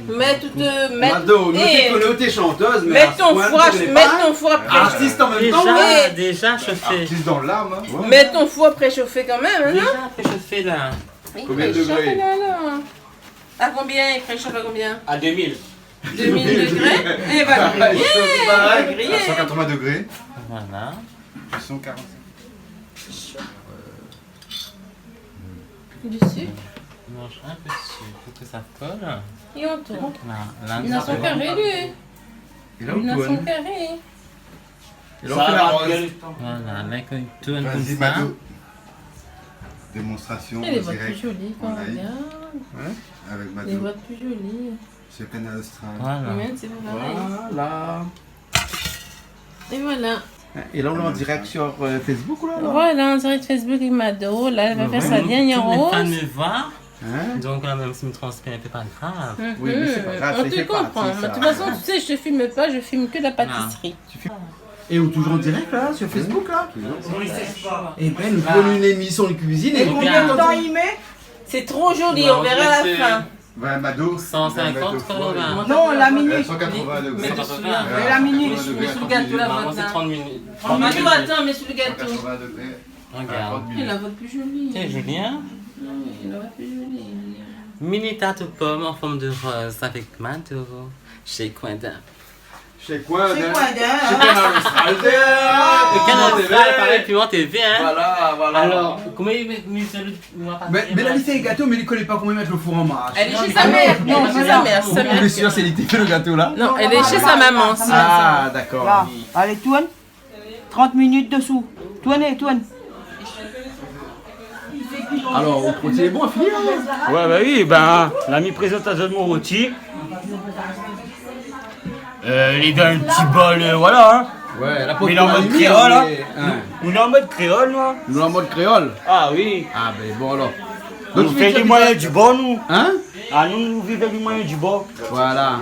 Mets toutes. Mado, nous t'es chanteuse, mais mets ton foie préchauffé. Artiste en même temps. Déjà chauffé. Artiste dans l'âme. Hein. Mets ton foie préchauffé quand même, hein, non? Déjà préchauffé là. Combien de degrés? Là. À combien? Il préchauffe à combien? À 2000. 2000 degrés. Et va griller. À griller. 180 degrés. Voilà. 145. Du sucre. Mange un peu de sucre pour que ça colle. Et on tourne. Là, Il a son carré, lui. Il a Il a un son tourne. carré. Il a fait la rose. Voilà, là, quand il tourne comme Vas-y, ça. Mado. Démonstration Et les en voix direct. plus jolies quand en on live, regarde. avec Les Mado. voix plus jolies. Sur Canal Austral. Voilà. Même, c'est pas pareil. Voilà. Et voilà. Et là, on est en direct sur Facebook ou là? Voilà, on dirait Facebook avec Mado. Là, elle va faire sa dernière Tous mes fans rose. me voient. Hein? Donc là, même si me transpire, c'est pas grave. Oui, mais c'est pas grave, On c'est te fait comprend. partie, Mais ça. de toute façon, tu sais, je te filme pas, je filme que la pâtisserie. Et on est toujours en direct là, sur Facebook là? Et ben, nous prenons une émission de cuisine et Combien de temps il met? C'est trop joli, on verra à la fin. Ouais, Mado. 150, 80. Non, la minute. 180 degrés. Mais la minute. Mets sur le gâteau la Normalement, vote. c'est 30 minutes. Mado, attends, mets sur le gâteau. 180 degrés. Regarde. Et la vote plus jolie. C'est Julien. La vote plus jolie. Mini tarte aux pommes en forme de rose avec Mado chez Coindin. Chez Coindin. C'est quoi, Chez Canal Austral. Canal Austral, pareil, Piment TV, hein. Voilà. Alors, comment il met Mais la liste des gâteaux, mais il connaît pas comment mettre le four en marche. Elle est chez sa mère. Non, chez sa mère. Vous êtes sûr, c'est lui qui fait le gâteau là? Non, elle est chez sa maman. Ah, d'accord. Là, allez, tourne. 30 minutes dessous. Tournez. Alors, au produit est bon à finir. Ouais, bah oui, ben, la mi-présentation de mon rôti. Les gars, un petit bol, voilà, hein. Ouais, la Mais il est en mode créole, hein. On est en mode créole, moi. Nous en mode créole. Ah oui. Ah, ben bon alors. Donc, on fait les moyens du bord, nous. Hein? Ah, nous vivons les moyens du bord. Voilà.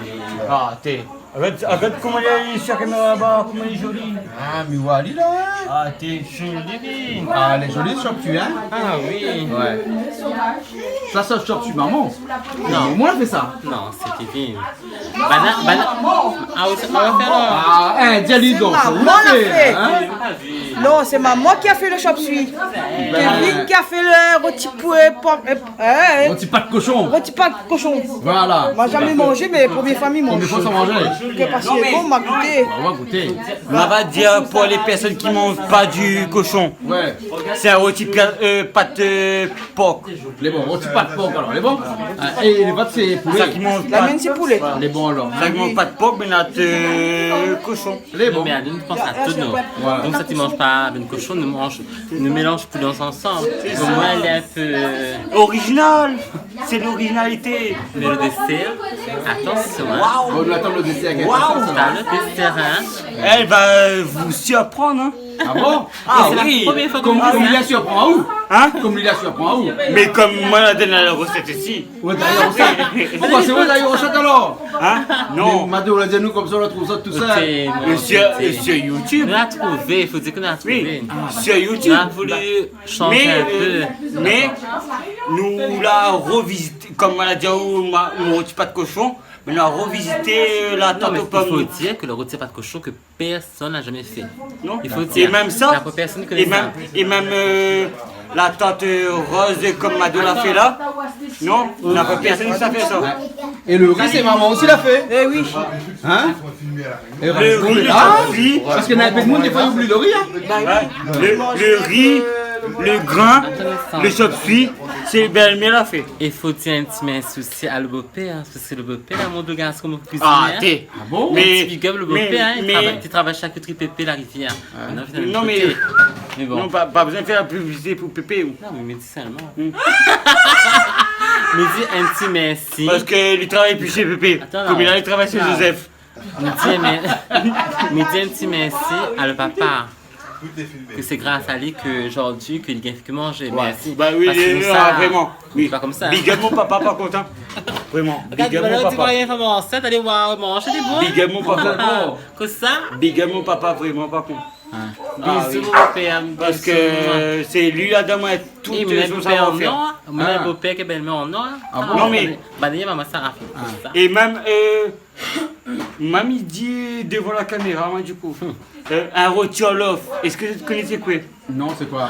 Ah, t'es. Regarde comment elle est sur la caméra là-bas, comment elle est jolie. Ah, mais Wally là. Ah, t'es jolie. Ah, elle est jolie, chope-tu, hein? Ah oui. Ouais. Ça chope-tu, maman? Non, moi, elle fait ça. Non, c'est Kevin. Banane. Ah oui, on va faire là. Ah, hein, dis-lui donc. C'est maman l'a fait. Hein? Non, c'est maman qui a fait le chop-suey. Kevin qui a fait le rôti Rôti pas de cochon. Rôti pas de cochon. Voilà. On m'a jamais mangé, mais première famille mange. Combien de fois ça mangeait? Parce qu'il est bon, on m'a goûté. On va goûter. On va dire pour les personnes qui mangent pas du cochon. Ouais. C'est un rôti pâte porc. Les bons, rôti pas de porc alors, les bons. Et les votes c'est poulet. Ça qui mange La pas. mienne, c'est poulet. Les bons alors. Ça qui mange pas de porc, mais notre cochon. Les bons. Mais Aline pense à tout, non. Donc ça, tu manges pas une cochon, ne mélange plus dans ensemble. Au moins, elle est un peu... Original. C'est l'originalité. Mais le dessert, attention, hein. On doit attendre le dessert. T'as le dessert, hein. Elle va vous surprendre, hein. Ah bon? Ah c'est oui. la première fois Comme qu'on lui la surprend à où? Hein? Comme lui la surprend à où? Mais comme moi, la donne la recette ici. Ouais, d'ailleurs, recette. Pourquoi c'est vrai d'ailleurs, recette alors? Hein? Non. Mado, on l'a dit à nous comme ça, on la trouve ça tout ça. Sur YouTube. On l'a trouvé, il faut dire qu'on a trouvé. Oui, sur YouTube. On a voulu changer un peu. Mais nous l'a revisité, comme on l'a dit, mon rôti pas de cochon, mais on a revisité la Non, tarte mais aux il faut pommes. dire que le rôti pas de cochon que personne n'a jamais fait. Non. Il faut dire. Et même ça, La personne connaît ça. et même la tarte rose comme Mado l'a fait là. Non, on n'a pas personne qui sait faire ça. Et le riz, c'est maman aussi l'a fait. Eh oui. Hein? Et Le riz, ah, le riz, parce qu'il y en a un peu de monde, des fois, ils oublient le riz. Hein? le riz, le grain, le chop-suey, c'est belle-mère l'a fait. Il faut dire un petit merci aussi à le beau-père, parce que le beau-père, là, mon deux gars, comme cuisinier. Ah, t'es. Ah bon? Mais big up le beau-père, hein, mais- il travaille charcuterie Pépé la rivière. Non, mais bon. non, pas besoin de faire la publicité pour Pépé. Ou. Non, mais médicalement. Mais dis un petit merci. Parce qu'il travaille plus chez Pépé. Attends, Comme non. il a travaillé chez Joseph. Mais dis un petit merci à le papa. Que c'est grâce à lui que aujourd'hui qu'il gagne que manger. Merci. Bah oui, Parce que non, ça, vraiment. Oui. Pas comme ça. Big up mon papa, par contre. Hein. Vraiment. Regarde, Big up voilà, mon tu vois papa. rien faire enceinte, allez voir manger des bois. Big up mon papa. Que ça? Big up mon papa, vraiment, par contre. Bisous, oui. mon père. Parce que c'est lui là-dedans, moi, tout Et mon son beau-père en savoir-faire. or, mon beau-père qui est belle-mère en or. Non, mais- Bah d'ailleurs, maman, ça a fait ça. Et même, il dit devant la caméra, moi, du coup, un rôti à l'off. Est-ce que tu connaissais quoi? Non, c'est quoi?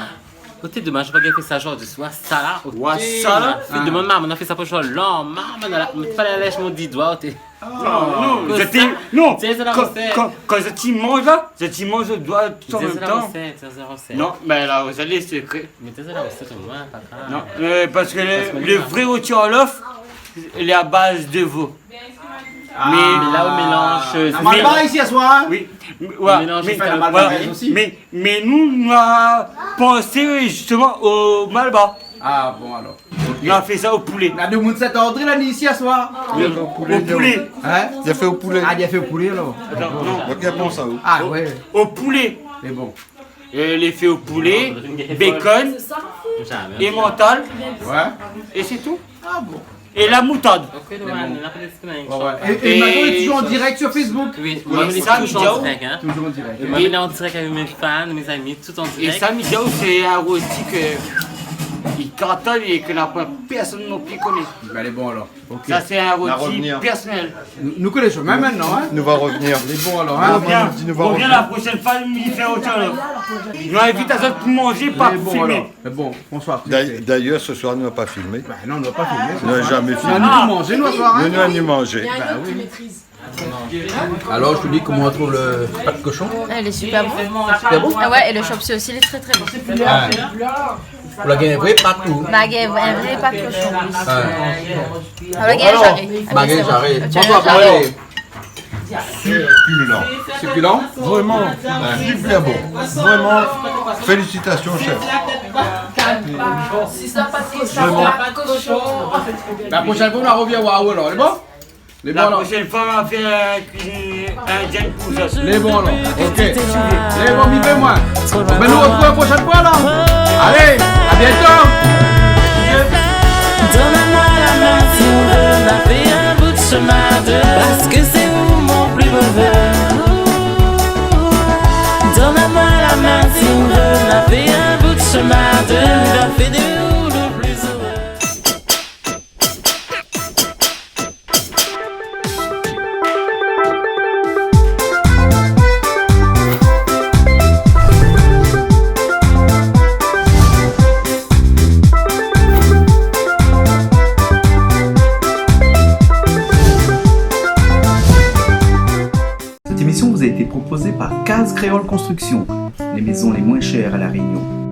Côté demain, je vois qu'elle fait ça genre de soir, ça là. Ouais, ça là. Fait de mon maman, on a fait ça pour genre long, maman, on a pas la lèche, mon dit doigt. Non, Que j'étais. ça? Non! C'est la Quand- recette. Quand je mange là, je mange le doigt tout en même C'est la temps. recette, c'est la recette. Non, mais la recette est secret. Mais c'est la recette au moins, papa. Non, parce que le vrai rôti à l'off, il est à base de veau. Mais là, on mélange. On va pas ici à soir, hein? Oui, ouais, mélange mais, fait la malbaraise aussi. mais nous, on a pensé justement au malba. Ah bon alors. On a fait ça au poulet. La de monde 7 André là, ni ici à soir. Au poulet. Hein? Il a fait au poulet. Ah, il a fait au poulet alors. Attends, non. Donc il pense à où? Ah ouais. Au poulet. C'est bon. Les fait au poulet, bacon et mental. Ouais. Et c'est tout. Ah bon. Et la moutarde. Ouais, ouais. Et maintenant, il est toujours en direct sur Facebook. Oui, Oui, moi, je ça, suis toujours Midiao. en direct, hein. Toujours en direct. Moi, je suis en direct avec mes fans, mes amis, tout en Et direct. ça, Midiao, c'est un rôti que il cartonne et que la personne non plus connaît. Ben, elle est bon alors. Ok. Ça, c'est un Va rôti revenir. personnel. Nous connaissons même maintenant, hein. Nous va revenir. Elle est bon alors, Ah, hein. bien. On revient la prochaine fois, il fait autre chose. Nous invite à ça pour manger, pas Elle est pour bon filmer. alors. Mais bon, François. D'ailleurs, ce soir, nous n'avons pas filmé. Ben non, on ne va pas filmer. Nous n'avons jamais On filmé. a nous manger, nous, à soir, hein. Nous n'avons ni mangé. Ben oui. Alors, je te dis comment on trouve le pas de cochon. Elle est super bon. C'est bon? Ah ouais, et le chopsy aussi, il est très très bon. Ah. Pour la gagner, vrai, pas tout. Magé, un vrai pas de cochon. Ah. Ah, Magé, j'arrive. Magé, j'arrive. Tu as François, j'arrive. parlez. Succulent. Succulent? Vraiment, super bon. Vraiment, félicitations, chef. Si ça n'a pas de cochon, Vraiment. pas de cochon. La prochaine fois, on la revient voir alors. Les bons? Les bons La alors? prochaine fois, on va faire un gel pour ça. Les bons alors. Ok. Les bons, vivez-moi. Ben, nous retrouvons la prochaine fois alors. Allez, à bientôt. Donne-moi la main si on veut, on a fait un bout de chemin de parce que c'est vous mon plus beau vœu. Donne-moi la main si on veut, on a fait un bout de chemin de on a fait de nous le plus heureux. Cette émission vous a été proposée par Case Créole Construction, les maisons les moins chères à La Réunion.